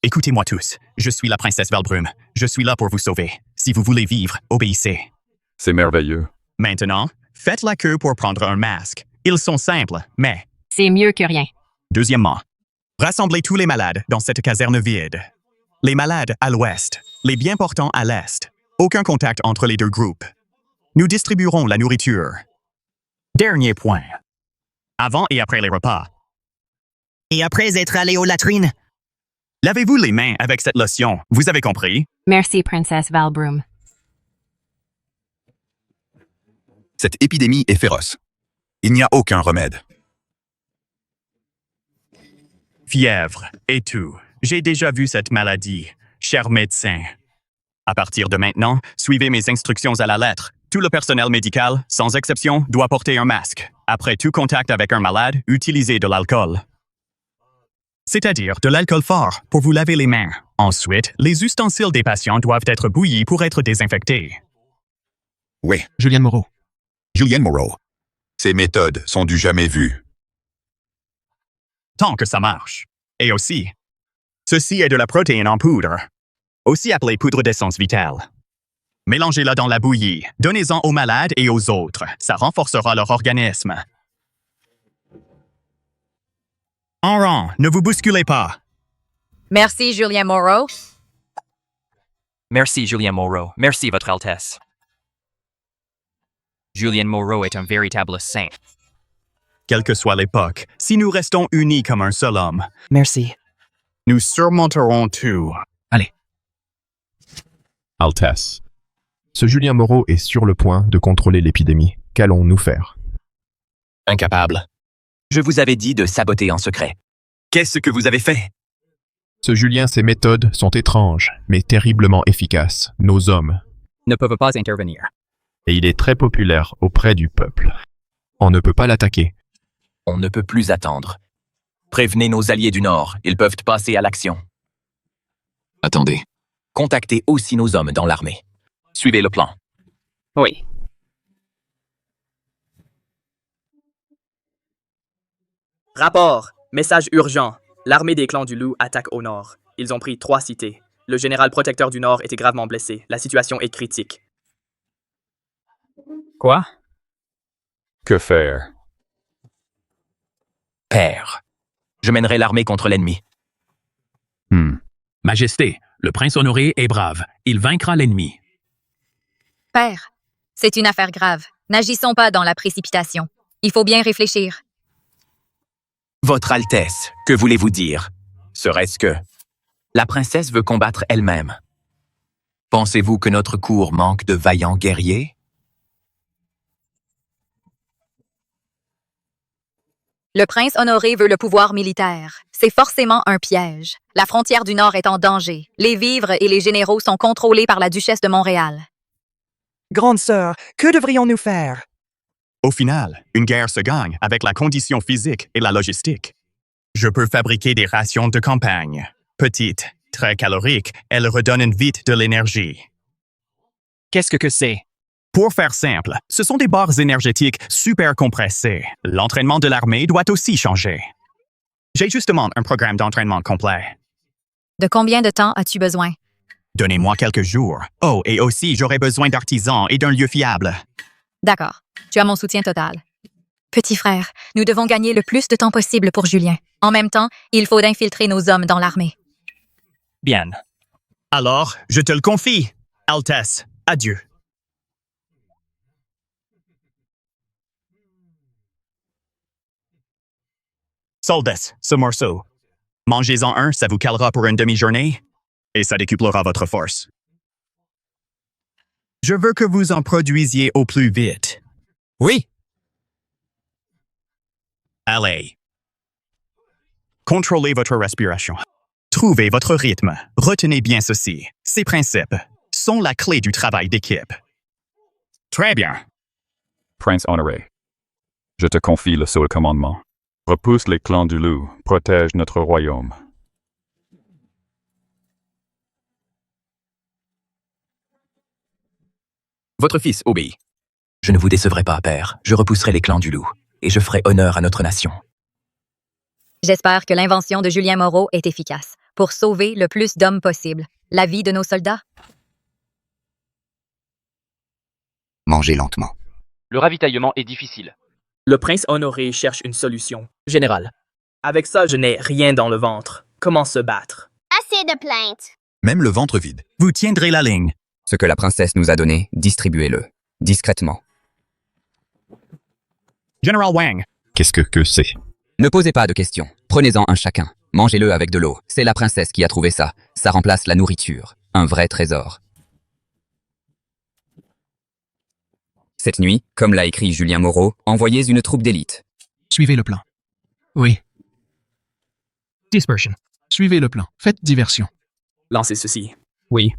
Écoutez-moi tous. Je suis la princesse Valbrume. Je suis là pour vous sauver. Si vous voulez vivre, obéissez. C'est merveilleux. Maintenant, faites la queue pour prendre un masque. Ils sont simples, mais... C'est mieux que rien. Deuxièmement, rassemblez tous les malades dans cette caserne vide. Les malades à l'ouest, les bien portants à l'est. Aucun contact entre les deux groupes. Nous distribuerons la nourriture. Dernier point. Avant et après les repas. Et après être allé aux latrines. Lavez-vous les mains avec cette lotion, vous avez compris? Merci, Princesse Valbrume. Cette épidémie est féroce. Il n'y a aucun remède. Fièvre et tout. J'ai déjà vu cette maladie, cher médecin. À partir de maintenant, suivez mes instructions à la lettre. Tout le personnel médical, sans exception, doit porter un masque. Après tout contact avec un malade, utilisez de l'alcool. C'est-à-dire de l'alcool fort pour vous laver les mains. Ensuite, les ustensiles des patients doivent être bouillis pour être désinfectés. Oui. Julianne Moreau. Julianne Moreau. Ces méthodes sont du jamais vu. Tant que ça marche. Et aussi, ceci est de la protéine en poudre, aussi appelée poudre d'essence vitale. Mélangez-la dans la bouillie, donnez-en aux malades et aux autres. Ça renforcera leur organisme. En rang, ne vous bousculez pas. Merci, Julien Moreau. Merci, Julien Moreau. Merci, Votre Altesse. Julien Moreau est un véritable saint. Quelle que soit l'époque, si nous restons unis comme un seul homme, Merci. nous surmonterons tout. Allez. Altesse. Ce Julien Moreau est sur le point de contrôler l'épidémie. Qu'allons-nous faire? Incapable. Je vous avais dit de saboter en secret. Qu'est-ce que vous avez fait? Ce Julien, ses méthodes sont étranges, mais terriblement efficaces. Nos hommes. Ne peuvent pas intervenir. Et il est très populaire auprès du peuple. On ne peut pas l'attaquer. On ne peut plus attendre. Prévenez nos alliés du Nord, ils peuvent passer à l'action. Attendez. Contactez aussi nos hommes dans l'armée. Suivez le plan. Oui. Rapport. Message urgent. L'armée des clans du Loup attaque au nord. Ils ont pris 3 cités. Le général protecteur du Nord était gravement blessé. La situation est critique. Quoi? Que faire? Père. Je mènerai l'armée contre l'ennemi. Majesté, le prince Honoré est brave. Il vaincra l'ennemi. Père, c'est une affaire grave. N'agissons pas dans la précipitation. Il faut bien réfléchir. Votre Altesse, que voulez-vous dire? Serait-ce que la princesse veut combattre elle-même? Pensez-vous que notre cour manque de vaillants guerriers? Le prince Honoré veut le pouvoir militaire. C'est forcément un piège. La frontière du Nord est en danger. Les vivres et les généraux sont contrôlés par la duchesse de Montréal. Grande sœur, que devrions-nous faire? Au final, une guerre se gagne avec la condition physique et la logistique. Je peux fabriquer des rations de campagne. Petites, très caloriques, elles redonnent vite de l'énergie. Qu'est-ce que c'est? Pour faire simple, ce sont des barres énergétiques super compressées. L'entraînement de l'armée doit aussi changer. J'ai justement un programme d'entraînement complet. De combien de temps as-tu besoin? Donnez-moi quelques jours. Oh, et aussi, j'aurai besoin d'artisans et d'un lieu fiable. D'accord. Tu as mon soutien total. Petit frère, nous devons gagner le plus de temps possible pour Julien. En même temps, il faut infiltrer nos hommes dans l'armée. Bien. Alors, je te le confie. Altesse, adieu. Soldats, ce morceau. Mangez-en un, ça vous calera pour une demi-journée, et ça décuplera votre force. Je veux que vous en produisiez au plus vite. Oui. Allez. Contrôlez votre respiration. Trouvez votre rythme. Retenez bien ceci. Ces principes sont la clé du travail d'équipe. Très bien. Prince Honoré, je te confie le seul commandement. Repousse les clans du loup, protège notre royaume. Votre fils obéit. Je ne vous décevrai pas, père. Je repousserai les clans du loup, et je ferai honneur à notre nation. J'espère que l'invention de Julien Moreau est efficace pour sauver le plus d'hommes possible. La vie de nos soldats. Mangez lentement. Le ravitaillement est difficile. Le prince Honoré cherche une solution. Général, avec ça, je n'ai rien dans le ventre. Comment se battre? Assez de plaintes. Même le ventre vide. Vous tiendrez la ligne. Ce que la princesse nous a donné, distribuez-le. Discrètement. Général Wang. Qu'est-ce que c'est? Ne posez pas de questions. Prenez-en un chacun. Mangez-le avec de l'eau. C'est la princesse qui a trouvé ça. Ça remplace la nourriture. Un vrai trésor. Cette nuit, comme l'a écrit Julien Moreau, envoyez une troupe d'élite. Suivez le plan. Oui. Dispersion. Suivez le plan. Faites diversion. Lancez ceci. Oui.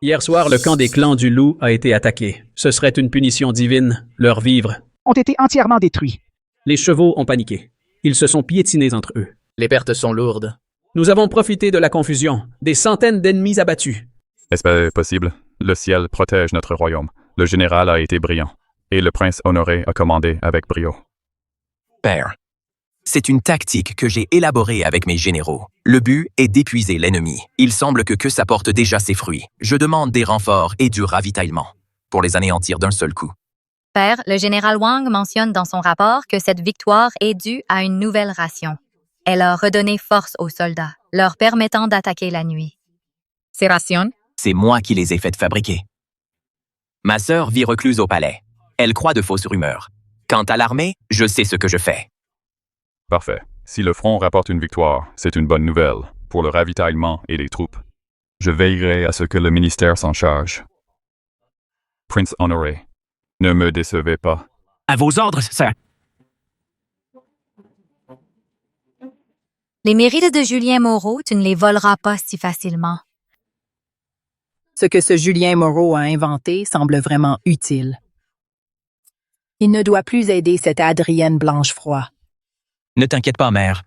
Hier soir, le camp des clans du loup a été attaqué. Ce serait une punition divine. Leurs vivres Ont été entièrement détruits. Les chevaux ont paniqué. Ils se sont piétinés entre eux. Les pertes sont lourdes. Nous avons profité de la confusion. Des centaines d'ennemis abattus. Est-ce possible? Le ciel protège notre royaume. Le général a été brillant. Et le prince Honoré a commandé avec brio. Père, c'est une tactique que j'ai élaborée avec mes généraux. Le but est d'épuiser l'ennemi. Il semble que ça porte déjà ses fruits. Je demande des renforts et du ravitaillement pour les anéantir d'un seul coup. Père, le général Wang mentionne dans son rapport que cette victoire est due à une nouvelle ration. Elle a redonné force aux soldats, leur permettant d'attaquer la nuit. Ces rations? C'est moi qui les ai faites fabriquer. Ma sœur vit recluse au palais. Elle croit de fausses rumeurs. Quant à l'armée, je sais ce que je fais. Parfait. Si le front rapporte une victoire, c'est une bonne nouvelle pour le ravitaillement et les troupes. Je veillerai à ce que le ministère s'en charge. Prince Honoré, ne me décevez pas. À vos ordres, sir. Les mérites de Julien Moreau, tu ne les voleras pas si facilement. Ce que ce Julien Moreau a inventé semble vraiment utile. Il ne doit plus aider cette Adrienne Blanchefroid. Ne t'inquiète pas, mère.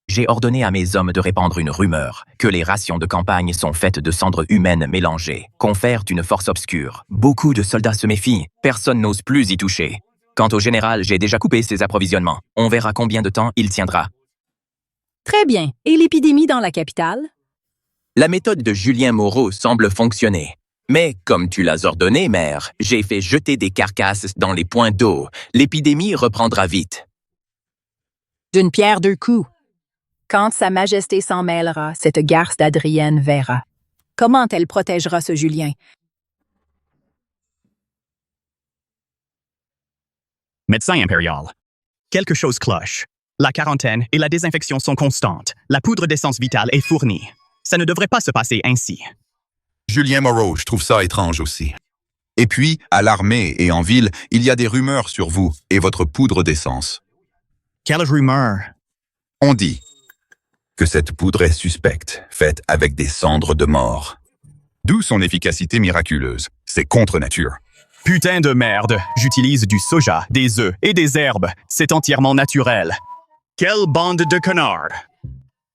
J'ai ordonné à mes hommes de répandre une rumeur, que les rations de campagne sont faites de cendres humaines mélangées, confèrent une force obscure. Beaucoup de soldats se méfient, personne n'ose plus y toucher. Quant au général, j'ai déjà coupé ses approvisionnements. On verra combien de temps il tiendra. Très bien. Et l'épidémie dans la capitale? La méthode de Julien Moreau semble fonctionner. Mais, comme tu l'as ordonné, mère, j'ai fait jeter des carcasses dans les points d'eau. L'épidémie reprendra vite. D'une pierre deux coups. Quand Sa Majesté s'en mêlera, cette garce d'Adrienne verra. Comment elle protégera ce Julien? Médecin impérial. Quelque chose cloche. La quarantaine et la désinfection sont constantes. La poudre d'essence vitale est fournie. Ça ne devrait pas se passer ainsi. Julien Moreau, je trouve ça étrange aussi. Et puis, à l'armée et en ville, il y a des rumeurs sur vous et votre poudre d'essence. Quelle rumeur? On dit que cette poudre est suspecte, faite avec des cendres de mort. D'où son efficacité miraculeuse. C'est contre nature. Putain de merde, j'utilise du soja, des œufs et des herbes. C'est entièrement naturel. Quelle bande de connards!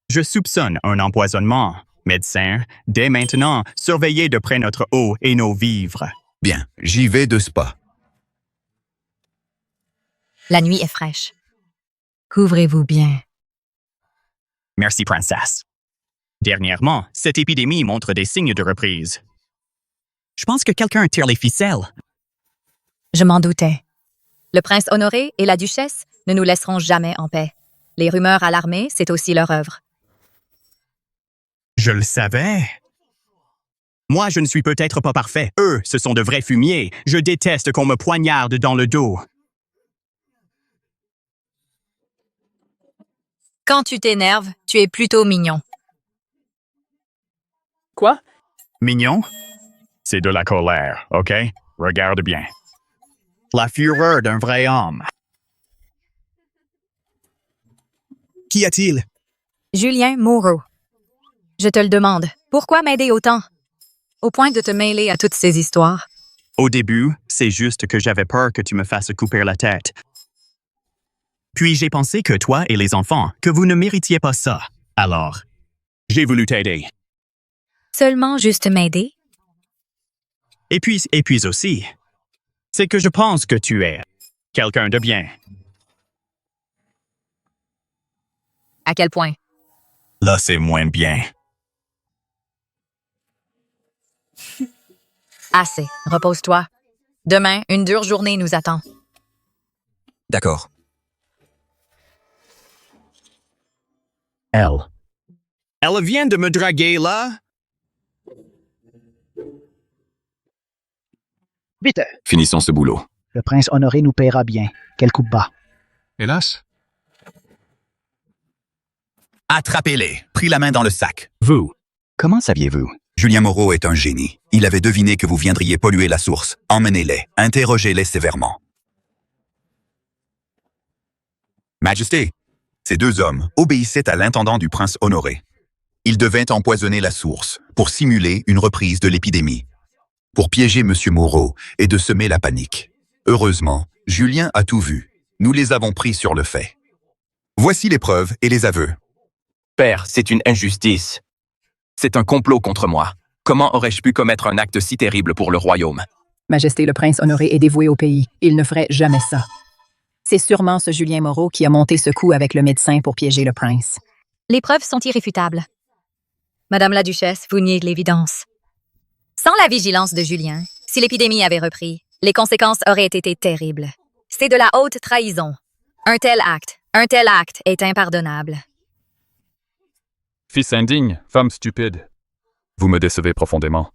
Je soupçonne un empoisonnement. Médecin, dès maintenant, surveillez de près notre eau et nos vivres. Bien, j'y vais de ce pas. La nuit est fraîche. Couvrez-vous bien. Merci, princesse. Dernièrement, cette épidémie montre des signes de reprise. Je pense que quelqu'un tire les ficelles. Je m'en doutais. Le prince Honoré et la duchesse ne nous laisseront jamais en paix. Les rumeurs alarmées, c'est aussi leur œuvre. Je le savais. Moi, je ne suis peut-être pas parfait. Eux, ce sont de vrais fumiers. Je déteste qu'on me poignarde dans le dos. Quand tu t'énerves, tu es plutôt mignon. Quoi? Mignon? C'est de la colère, OK? Regarde bien. La fureur d'un vrai homme. Qu'y a-t-il? Julien Moreau. Je te le demande, pourquoi m'aider autant? Au point de te mêler à toutes ces histoires? Au début, c'est juste que j'avais peur que tu me fasses couper la tête. Puis j'ai pensé que toi et les enfants, que vous ne méritiez pas ça. Alors, j'ai voulu t'aider. Seulement juste m'aider? Et puis aussi, c'est que je pense que tu es quelqu'un de bien. À quel point? Là, c'est moins bien. Assez, repose-toi. Demain, une dure journée nous attend. D'accord. Elle vient de me draguer, là? Vite! Finissons ce boulot. Le prince Honoré nous paiera bien. Quel coup de bas. Hélas. Attrapez-les. Pris la main dans le sac. Vous. Comment saviez-vous? Julien Moreau est un génie. Il avait deviné que vous viendriez polluer la source. Emmenez-les. Interrogez-les sévèrement. Majesté, ces deux hommes obéissaient à l'intendant du prince Honoré. Ils devaient empoisonner la source pour simuler une reprise de l'épidémie, pour piéger M. Moreau et de semer la panique. Heureusement, Julien a tout vu. Nous les avons pris sur le fait. Voici les preuves et les aveux. Père, c'est une injustice. C'est un complot contre moi. Comment aurais-je pu commettre un acte si terrible pour le royaume? Majesté, le prince Honoré est dévoué au pays. Il ne ferait jamais ça. C'est sûrement ce Julien Moreau qui a monté ce coup avec le médecin pour piéger le prince. Les preuves sont irréfutables. Madame la duchesse, vous niez l'évidence. Sans la vigilance de Julien, si l'épidémie avait repris, les conséquences auraient été terribles. C'est de la haute trahison. Un tel acte est impardonnable. Fils indigne, femme stupide. Vous me décevez profondément.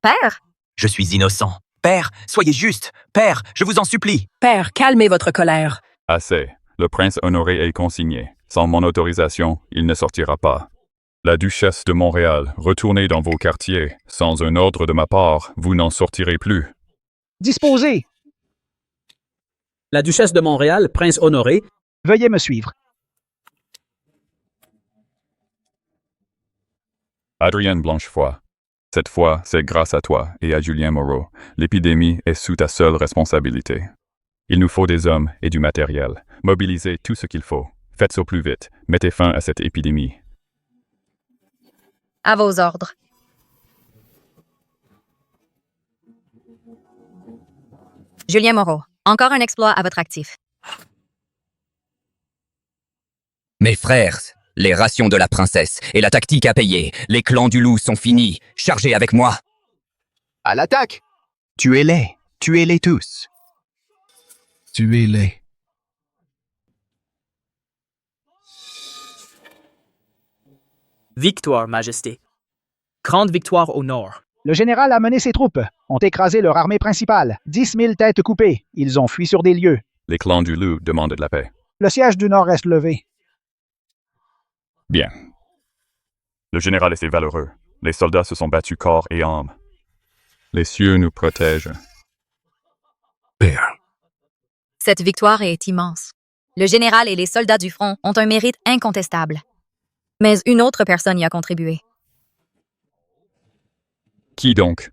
Père? Je suis innocent. Père, soyez juste. Père, je vous en supplie. Père, calmez votre colère. Assez. Le prince Honoré est consigné. Sans mon autorisation, il ne sortira pas. La duchesse de Montréal, retournez dans vos quartiers. Sans un ordre de ma part, vous n'en sortirez plus. Disposez! La duchesse de Montréal, prince Honoré. Veuillez me suivre. Adrienne Blanchefoy. Cette fois, c'est grâce à toi et à Julien Moreau. L'épidémie est sous ta seule responsabilité. Il nous faut des hommes et du matériel. Mobilisez tout ce qu'il faut. Faites au plus vite. Mettez fin à cette épidémie. À vos ordres. Julien Moreau, encore un exploit à votre actif. Mes frères, les rations de la princesse et la tactique à payer, les clans du loup sont finis. Chargez avec moi. À l'attaque! Tuez-les. Tuez-les tous. Tuez-les. Victoire, Majesté. Grande victoire au nord. Le général a mené ses troupes, ont écrasé leur armée principale. 10 000 têtes coupées. Ils ont fui sur des lieux. Les clans du loup demandent de la paix. Le siège du nord reste levé. Bien. Le général était valeureux. Les soldats se sont battus corps et âme. Les cieux nous protègent. Père. Cette victoire est immense. Le général et les soldats du front ont un mérite incontestable. Mais une autre personne y a contribué. Qui donc?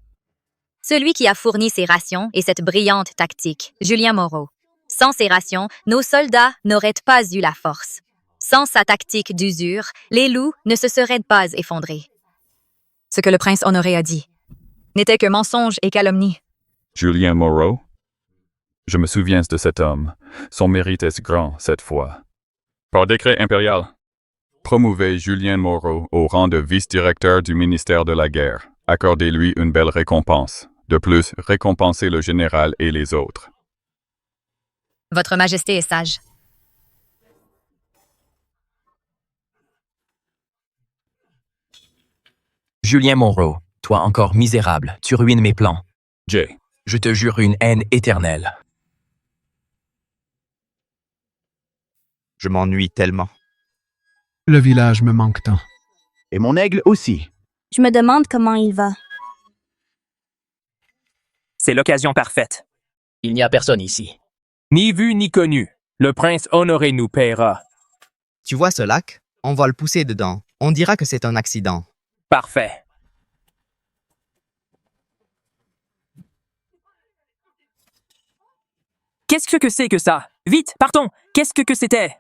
Celui qui a fourni ces rations et cette brillante tactique, Julien Moreau. Sans ces rations, nos soldats n'auraient pas eu la force. Sans sa tactique d'usure, les loups ne se seraient pas effondrés. Ce que le prince Honoré a dit n'était que mensonge et calomnie. Julien Moreau? Je me souviens de cet homme. Son mérite est grand cette fois. Par décret impérial, promouvez Julien Moreau au rang de vice-directeur du ministère de la Guerre. Accordez-lui une belle récompense. De plus, récompensez le général et les autres. Votre Majesté est sage. Julien Moreau, toi encore misérable, tu ruines mes plans. Jay. Je te jure une haine éternelle. Je m'ennuie tellement. Le village me manque tant. Et mon aigle aussi. Je me demande comment il va. C'est l'occasion parfaite. Il n'y a personne ici. Ni vu ni connu. Le prince Honoré nous paiera. Tu vois ce lac? On va le pousser dedans. On dira que c'est un accident. Parfait. Qu'est-ce que c'est que ça? Vite, partons! Qu'est-ce que c'était?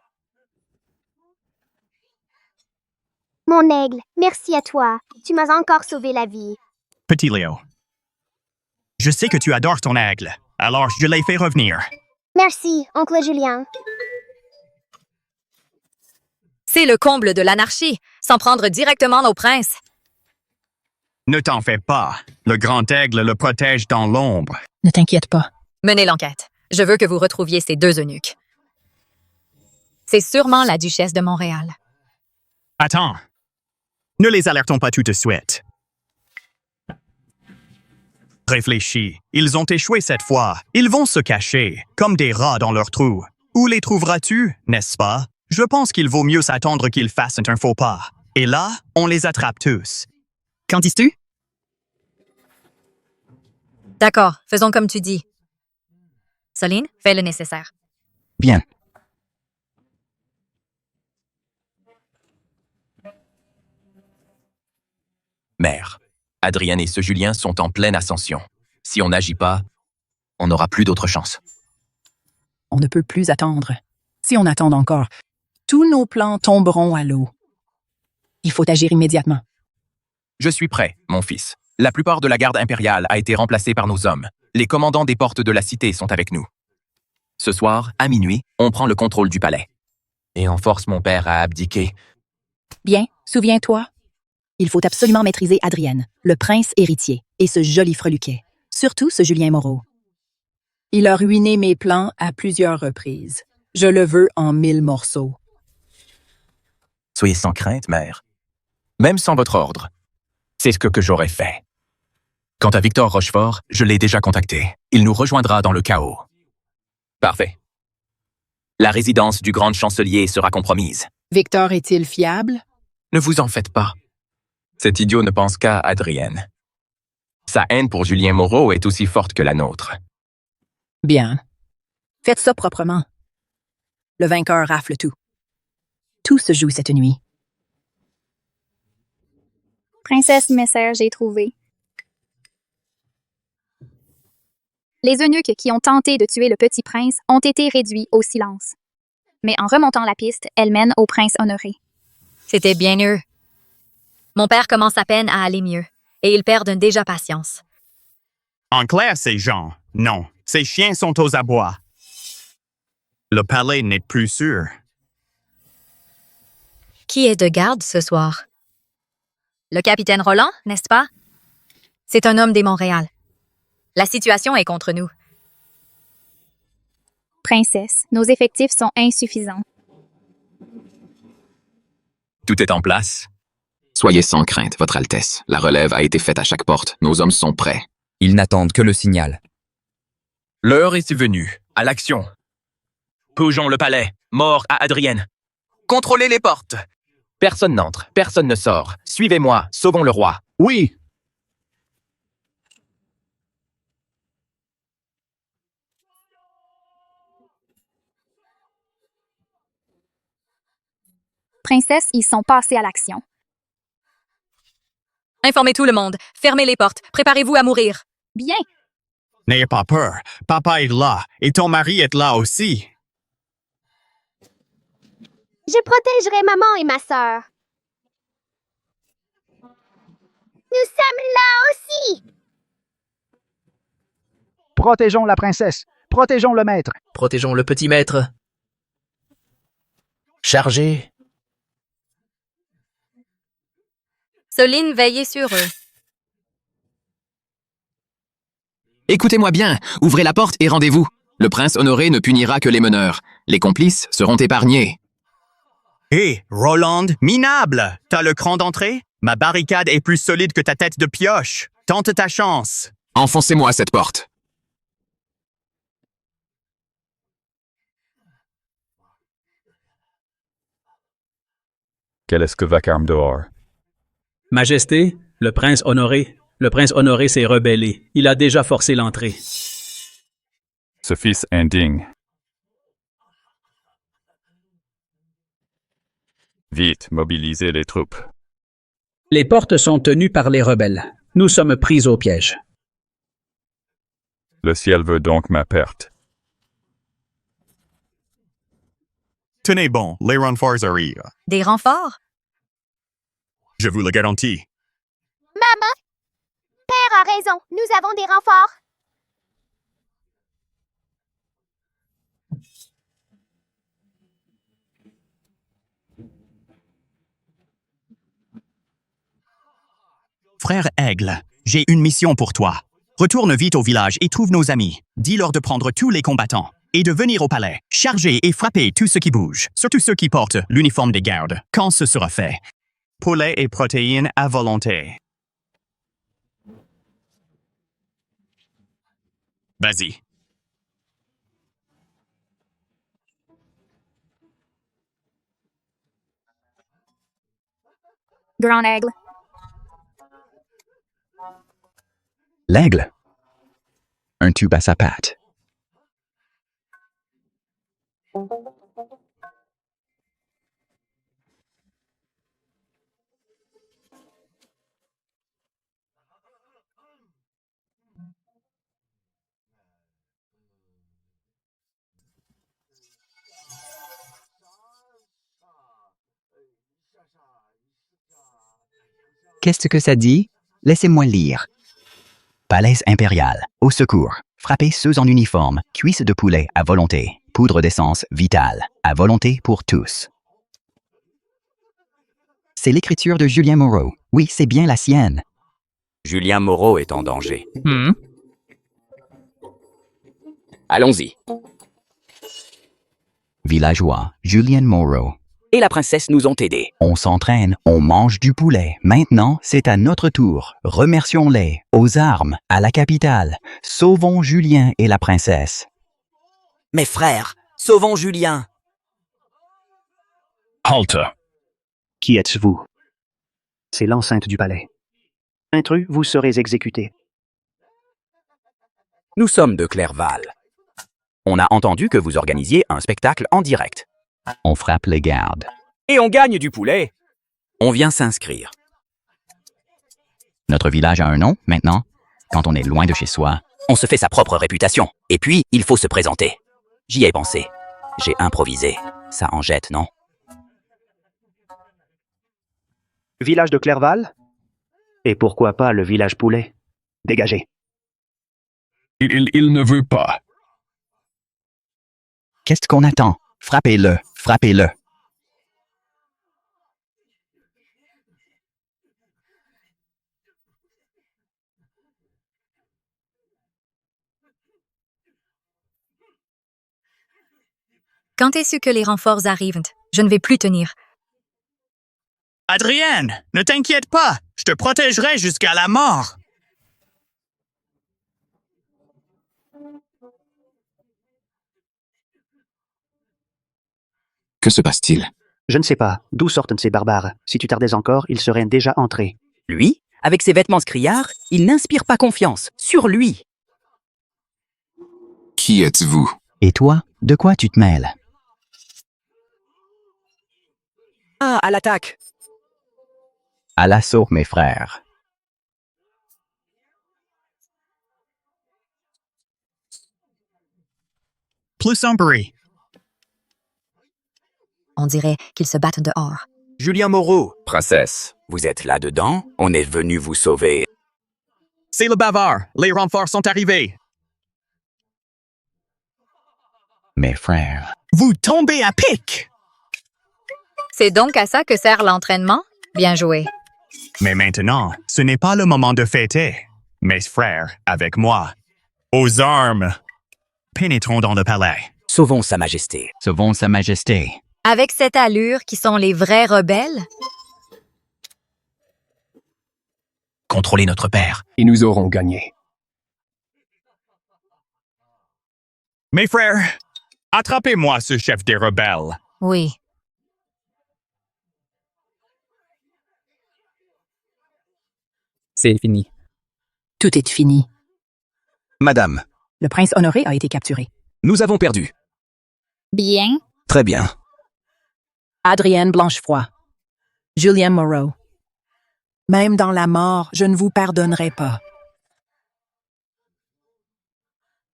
Mon aigle, merci à toi. Tu m'as encore sauvé la vie. Petit Léo. Je sais que tu adores ton aigle, alors je l'ai fait revenir. Merci, oncle Julien. C'est le comble de l'anarchie, s'en prendre directement au prince. Ne t'en fais pas. Le grand aigle le protège dans l'ombre. Ne t'inquiète pas. Menez l'enquête. Je veux que vous retrouviez ces deux eunuques. C'est sûrement la duchesse de Montréal. Attends. Ne les alertons pas tout de suite. Réfléchis. Ils ont échoué cette fois. Ils vont se cacher, comme des rats dans leur trou. Où les trouveras-tu, n'est-ce pas? Je pense qu'il vaut mieux s'attendre qu'ils fassent un faux pas. Et là, on les attrape tous. Qu'en dis-tu? D'accord, faisons comme tu dis. Soline, fais le nécessaire. Bien. Mère, Adrienne et ce Julien sont en pleine ascension. Si on n'agit pas, on n'aura plus d'autre chance. On ne peut plus attendre. Si on attend encore, tous nos plans tomberont à l'eau. Il faut agir immédiatement. Je suis prêt, mon fils. La plupart de la garde impériale a été remplacée par nos hommes. Les commandants des portes de la cité sont avec nous. Ce soir, à minuit, on prend le contrôle du palais. Et on force mon père à abdiquer. Bien, souviens-toi. Il faut absolument maîtriser Adrienne, le prince héritier, et ce joli freluquet. Surtout ce Julien Moreau. Il a ruiné mes plans à plusieurs reprises. Je le veux en 1000 morceaux. Soyez sans crainte, mère. Même sans votre ordre. C'est ce que j'aurais fait. Quant à Victor Rochefort, je l'ai déjà contacté. Il nous rejoindra dans le chaos. Parfait. La résidence du grand chancelier sera compromise. Victor est-il fiable? Ne vous en faites pas. Cet idiot ne pense qu'à Adrienne. Sa haine pour Julien Moreau est aussi forte que la nôtre. Bien. Faites ça proprement. Le vainqueur rafle tout. Tout se joue cette nuit. Princesse Messer, j'ai trouvé. Les eunuques qui ont tenté de tuer le petit prince ont été réduits au silence. Mais en remontant la piste, elle mène au prince Honoré. C'était bien eux. Mon père commence à peine à aller mieux, et ils perdent déjà patience. En clair, ces gens, non. Ces chiens sont aux abois. Le palais n'est plus sûr. Qui est de garde ce soir? Le capitaine Roland, n'est-ce pas? C'est un homme des Montréal. La situation est contre nous. Princesse, nos effectifs sont insuffisants. Tout est en place. Soyez sans crainte, Votre Altesse. La relève a été faite à chaque porte. Nos hommes sont prêts. Ils n'attendent que le signal. L'heure est venue. À l'action. Pougeons le palais. Mort à Adrienne. Contrôlez les portes. Personne n'entre, personne ne sort. Suivez-moi, sauvons le roi. Oui. Princesse, ils sont passés à l'action. Informez tout le monde. Fermez les portes. Préparez-vous à mourir. Bien. N'ayez pas peur. Papa est là et ton mari est là aussi. Je protégerai maman et ma sœur. Nous sommes là aussi. Protégeons la princesse. Protégeons le maître. Protégeons le petit maître. Chargez. Soline veillez sur eux. Écoutez-moi bien, ouvrez la porte et rendez-vous. Le prince Honoré ne punira que les meneurs. Les complices seront épargnés. Hé, Roland, minable! T'as le cran d'entrée? Ma barricade est plus solide que ta tête de pioche. Tente ta chance. Enfoncez-moi cette porte. Quel est-ce que vacarme dehors? Majesté, le prince Honoré s'est rebellé. Il a déjà forcé l'entrée. Ce fils indigne. Vite, mobilisez les troupes. Les portes sont tenues par les rebelles. Nous sommes pris au piège. Le ciel veut donc ma perte. Tenez bon, les renforts arrivent. Des renforts? Je vous le garantis. Maman, père a raison. Nous avons des renforts. Frère Aigle, j'ai une mission pour toi. Retourne vite au village et trouve nos amis. Dis-leur de prendre tous les combattants et de venir au palais, charger et frapper tout ce qui bouge, surtout ceux qui portent l'uniforme des gardes, quand ce sera fait. Poulet et protéines à volonté. Vas-y. Grand Aigle. L'aigle. Un tube à sa patte. Qu'est-ce que ça dit? Laissez-moi lire. Palais impérial, au secours, frappez ceux en uniforme, cuisses de poulet à volonté, poudre d'essence vitale, à volonté pour tous. C'est l'écriture de Julien Moreau. Oui, c'est bien la sienne. Julien Moreau est en danger. Allons-y. Villageois, Julien Moreau. Et la princesse nous ont aidés. On s'entraîne, on mange du poulet. Maintenant, c'est à notre tour. Remercions-les, aux armes, à la capitale. Sauvons Julien et la princesse. Mes frères, sauvons Julien. Halte. Qui êtes-vous? C'est l'enceinte du palais. Intrus, vous serez exécutés. Nous sommes de Clerval. On a entendu que vous organisiez un spectacle en direct. On frappe les gardes. Et on gagne du poulet. On vient s'inscrire. Notre village a un nom, maintenant. Quand on est loin de chez soi, on se fait sa propre réputation. Et puis, il faut se présenter. J'y ai pensé. J'ai improvisé. Ça en jette, non? Village de Clerval? Et pourquoi pas le village poulet? Dégagez. Il ne veut pas. Qu'est-ce qu'on attend? Frappez-le, frappez-le. Quand est-ce que les renforts arrivent? Je ne vais plus tenir. Adrienne, ne t'inquiète pas, je te protégerai jusqu'à la mort. Que se passe-t-il? Je ne sais pas. D'où sortent ces barbares? Si tu tardais encore, ils seraient déjà entrés. Lui, avec ses vêtements scriards, il n'inspire pas confiance. Sur lui. Qui êtes-vous? Et toi, de quoi tu te mêles? Ah, à l'attaque. À l'assaut, mes frères. plus un bruit. On dirait qu'ils se battent dehors. Julien Moreau. Princesse, vous êtes là-dedans? On est venu vous sauver. C'est le bavard. Les renforts sont arrivés. Mes frères. Vous tombez à pic! C'est donc à ça que sert l'entraînement? Bien joué. Mais maintenant, ce n'est pas le moment de fêter. Mes frères, avec moi. Aux armes! Pénétrons dans le palais. Sauvons Sa Majesté. Sauvons Sa Majesté. Avec cette allure qui sont les vrais rebelles? Contrôlez notre père. Et nous aurons gagné. Mes frères, attrapez-moi ce chef des rebelles. Oui. C'est fini. Tout est fini. Madame, Le prince Honoré a été capturé. nous avons perdu. Bien. Très bien. Adrienne Blanchefroid. Julien Moreau. Même dans la mort, je ne vous pardonnerai pas.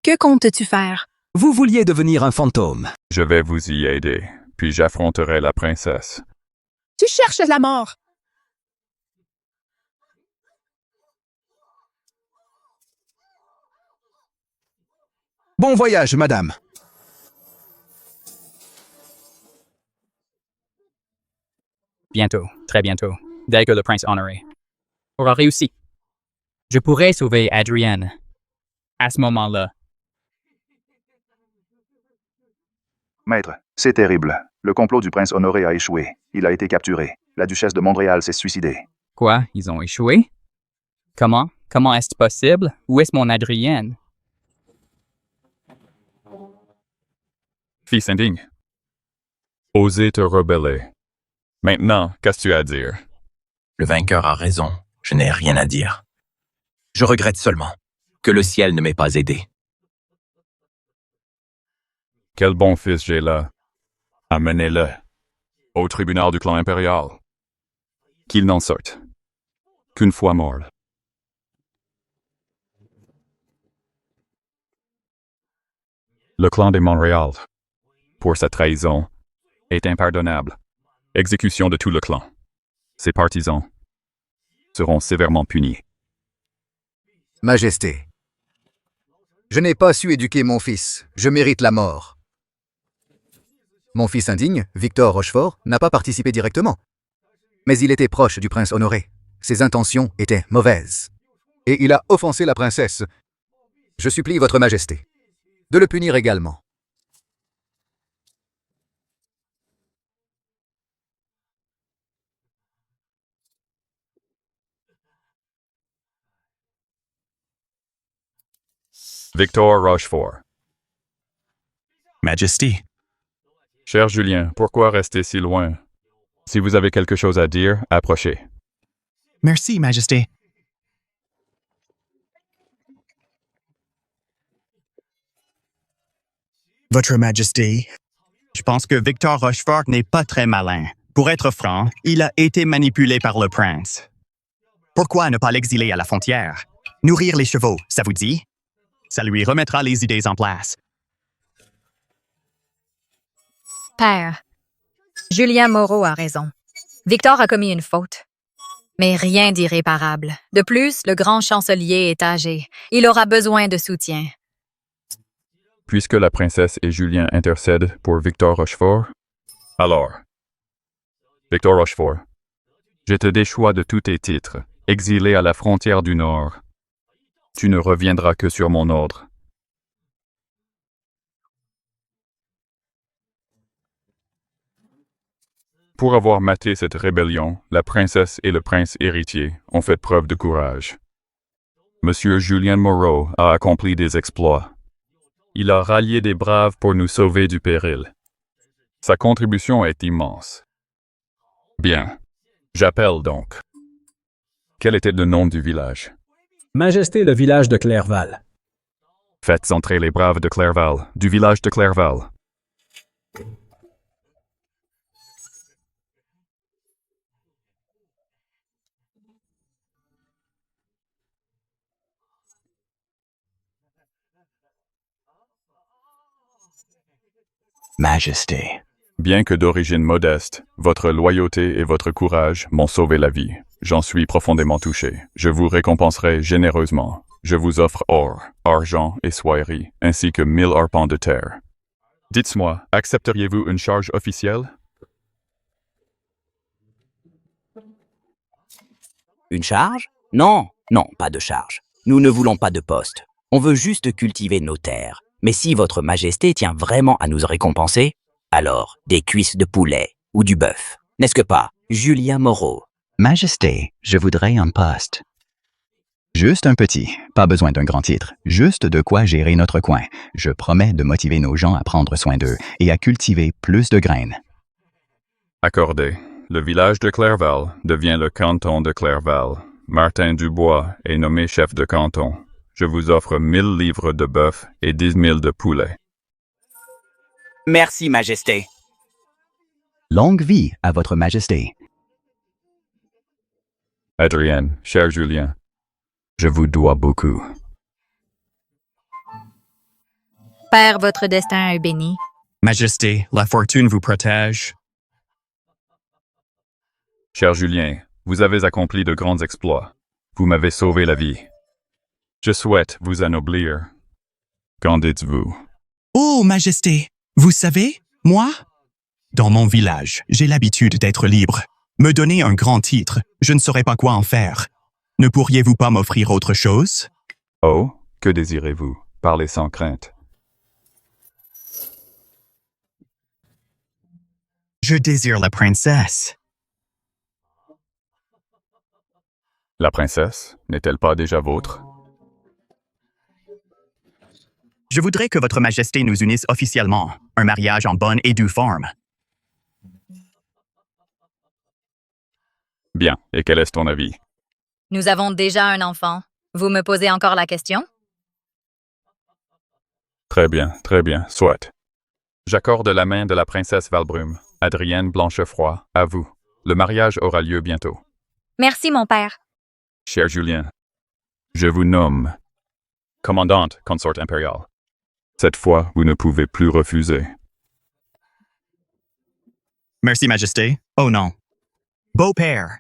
Que comptes-tu faire? Vous vouliez devenir un fantôme. Je vais vous y aider, puis j'affronterai la princesse. Tu cherches la mort. Bon voyage, madame. Bientôt, très bientôt, dès que le prince Honoré aura réussi, je pourrai sauver Adrienne. À ce moment-là, Maître, c'est terrible. Le complot du prince Honoré a échoué. Il a été capturé. La duchesse de Montréal s'est suicidée. quoi, ils ont échoué? Comment? Comment est-ce possible? Où est-ce mon Adrienne? Fils indigne. Osez te rebeller. Maintenant, qu'as-tu à dire? Le vainqueur a raison. Je n'ai rien à dire. Je regrette seulement que le ciel ne m'ait pas aidé. Quel bon fils j'ai là. Amenez-le au tribunal du clan impérial. Qu'il n'en sorte qu'une fois mort. Le clan de Montréal, pour sa trahison, est impardonnable. Exécution de tout le clan. Ses partisans seront sévèrement punis. Majesté, je n'ai pas su éduquer mon fils. Je mérite la mort. Mon fils indigne, Victor Rochefort, n'a pas participé directement. Mais il était proche du prince Honoré. Ses intentions étaient mauvaises. Et il a offensé la princesse. Je supplie votre majesté de le punir également. Victor Rochefort. Majesté. Cher Julien, pourquoi rester si loin? Si vous avez quelque chose à dire, approchez. Merci, Majesté. Votre Majesté, je pense que Victor Rochefort n'est pas très malin. Pour être franc, il a été manipulé par le prince. Pourquoi ne pas l'exiler à la frontière? Nourrir les chevaux, ça vous dit? Ça lui remettra les idées en place. Père, Julien Moreau a raison. Victor a commis une faute. Mais rien d'irréparable. De plus, le grand chancelier est âgé. Il aura besoin de soutien. Puisque la princesse et Julien intercèdent pour Victor Rochefort, alors, Victor Rochefort, je te déchois de tous tes titres, exilé à la frontière du Nord. Tu ne reviendras que sur mon ordre. Pour avoir maté cette rébellion, la princesse et le prince héritier ont fait preuve de courage. Monsieur Julien Moreau a accompli des exploits. Il a rallié des braves pour nous sauver du péril. Sa contribution est immense. Bien, j'appelle donc. Quel était le nom du village? Majesté, le village de Clairval. Faites entrer les braves de Clairval, du village de Clairval. Majesté. Bien que d'origine modeste, votre loyauté et votre courage m'ont sauvé la vie. J'en suis profondément touché. Je vous récompenserai généreusement. Je vous offre or, argent et soieries, ainsi que 1000 arpents de terre. Dites-moi, accepteriez-vous une charge officielle? Une charge? Non, non, pas de charge. Nous ne voulons pas de poste. On veut juste cultiver nos terres. Mais si votre majesté tient vraiment à nous récompenser, alors des cuisses de poulet ou du bœuf. N'est-ce que pas, Julien Moreau? Majesté, je voudrais un poste. Juste un petit, pas besoin d'un grand titre, juste de quoi gérer notre coin. Je promets de motiver nos gens à prendre soin d'eux et à cultiver plus de graines. Accordé. Le village de Clairval devient le canton de Clairval. Martin Dubois est nommé chef de canton. Je vous offre 1000 livres de bœuf et 10 000 de poulet. Merci, Majesté. Longue vie à votre majesté. Adrienne, cher Julien, je vous dois beaucoup. Père, votre destin est béni. Majesté, la fortune vous protège. Cher Julien, vous avez accompli de grands exploits. Vous m'avez sauvé la vie. Je souhaite vous anoblir. Qu'en dites-vous? Oh, Majesté, vous savez, moi, dans mon village, j'ai l'habitude d'être libre. Me donner un grand titre, je ne saurais pas quoi en faire. Ne pourriez-vous pas m'offrir autre chose? Oh, que désirez-vous? Parlez sans crainte. Je désire la princesse. La princesse n'est-elle pas déjà vôtre? Je voudrais que votre majesté nous unisse officiellement. Un mariage en bonne et due forme. Bien, et quel est ton avis? Nous avons déjà un enfant. Vous me posez encore la question? Très bien, soit. J'accorde la main de la princesse Valbrume, Adrienne Blanchefroy, à vous. Le mariage aura lieu bientôt. Merci, mon père. Cher Julien, je vous nomme commandante consort impériale. Cette fois, vous ne pouvez plus refuser. Merci, Majesté. Oh non. Beau-père.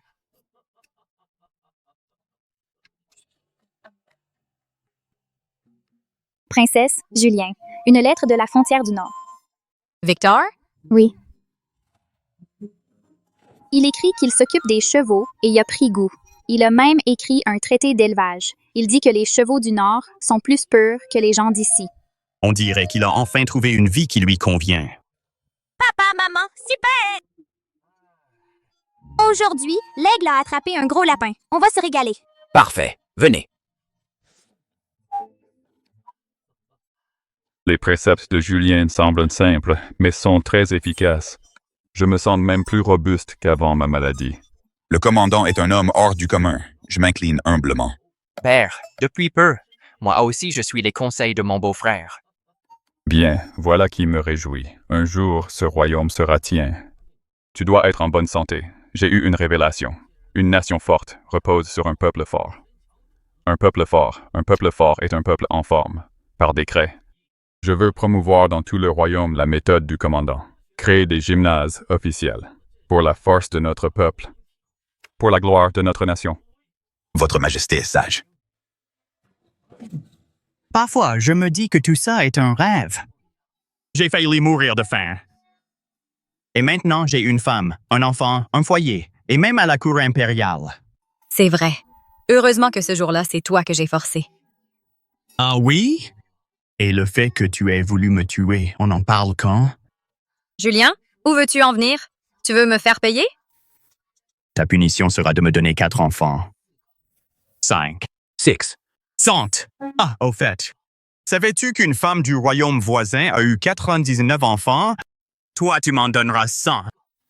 Princesse, Julien. Une lettre de la frontière du Nord. Victor? Oui. Il écrit qu'il s'occupe des chevaux et y a pris goût. Il a même écrit un traité d'élevage. Il dit que les chevaux du Nord sont plus purs que les gens d'ici. On dirait qu'il a enfin trouvé une vie qui lui convient. Papa, maman, super! Aujourd'hui, l'aigle a attrapé un gros lapin. On va se régaler. Parfait. Venez. Les préceptes de Julien semblent simples, mais sont très efficaces. Je me sens même plus robuste qu'avant ma maladie. Le commandant est un homme hors du commun. Je m'incline humblement. Père, depuis peu, moi aussi je suis les conseils de mon beau-frère. Bien, voilà qui me réjouit. Un jour, ce royaume sera tien. Tu dois être en bonne santé. J'ai eu une révélation. Une nation forte repose sur un peuple fort. Un peuple fort est un peuple en forme. Par décret. Je veux promouvoir dans tout le royaume la méthode du commandant. Créer des gymnases officiels. Pour la force de notre peuple. Pour la gloire de notre nation. Votre Majesté est sage. Parfois, je me dis que tout ça est un rêve. J'ai failli mourir de faim. Et maintenant, j'ai une femme, un enfant, un foyer, et même à la cour impériale. C'est vrai. Heureusement que ce jour-là, c'est toi que j'ai forcé. Ah oui? Et le fait que tu aies voulu me tuer, on en parle quand? Julien, où veux-tu en venir? Tu veux me faire payer? Ta punition sera de me donner 4 enfants. 5. 6. 100. Ah, au fait. Savais-tu qu'une femme du royaume voisin a eu 99 enfants? Toi, tu m'en donneras 100.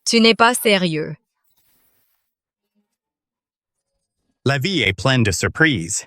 Tu n'es pas sérieux. La vie est pleine de surprises.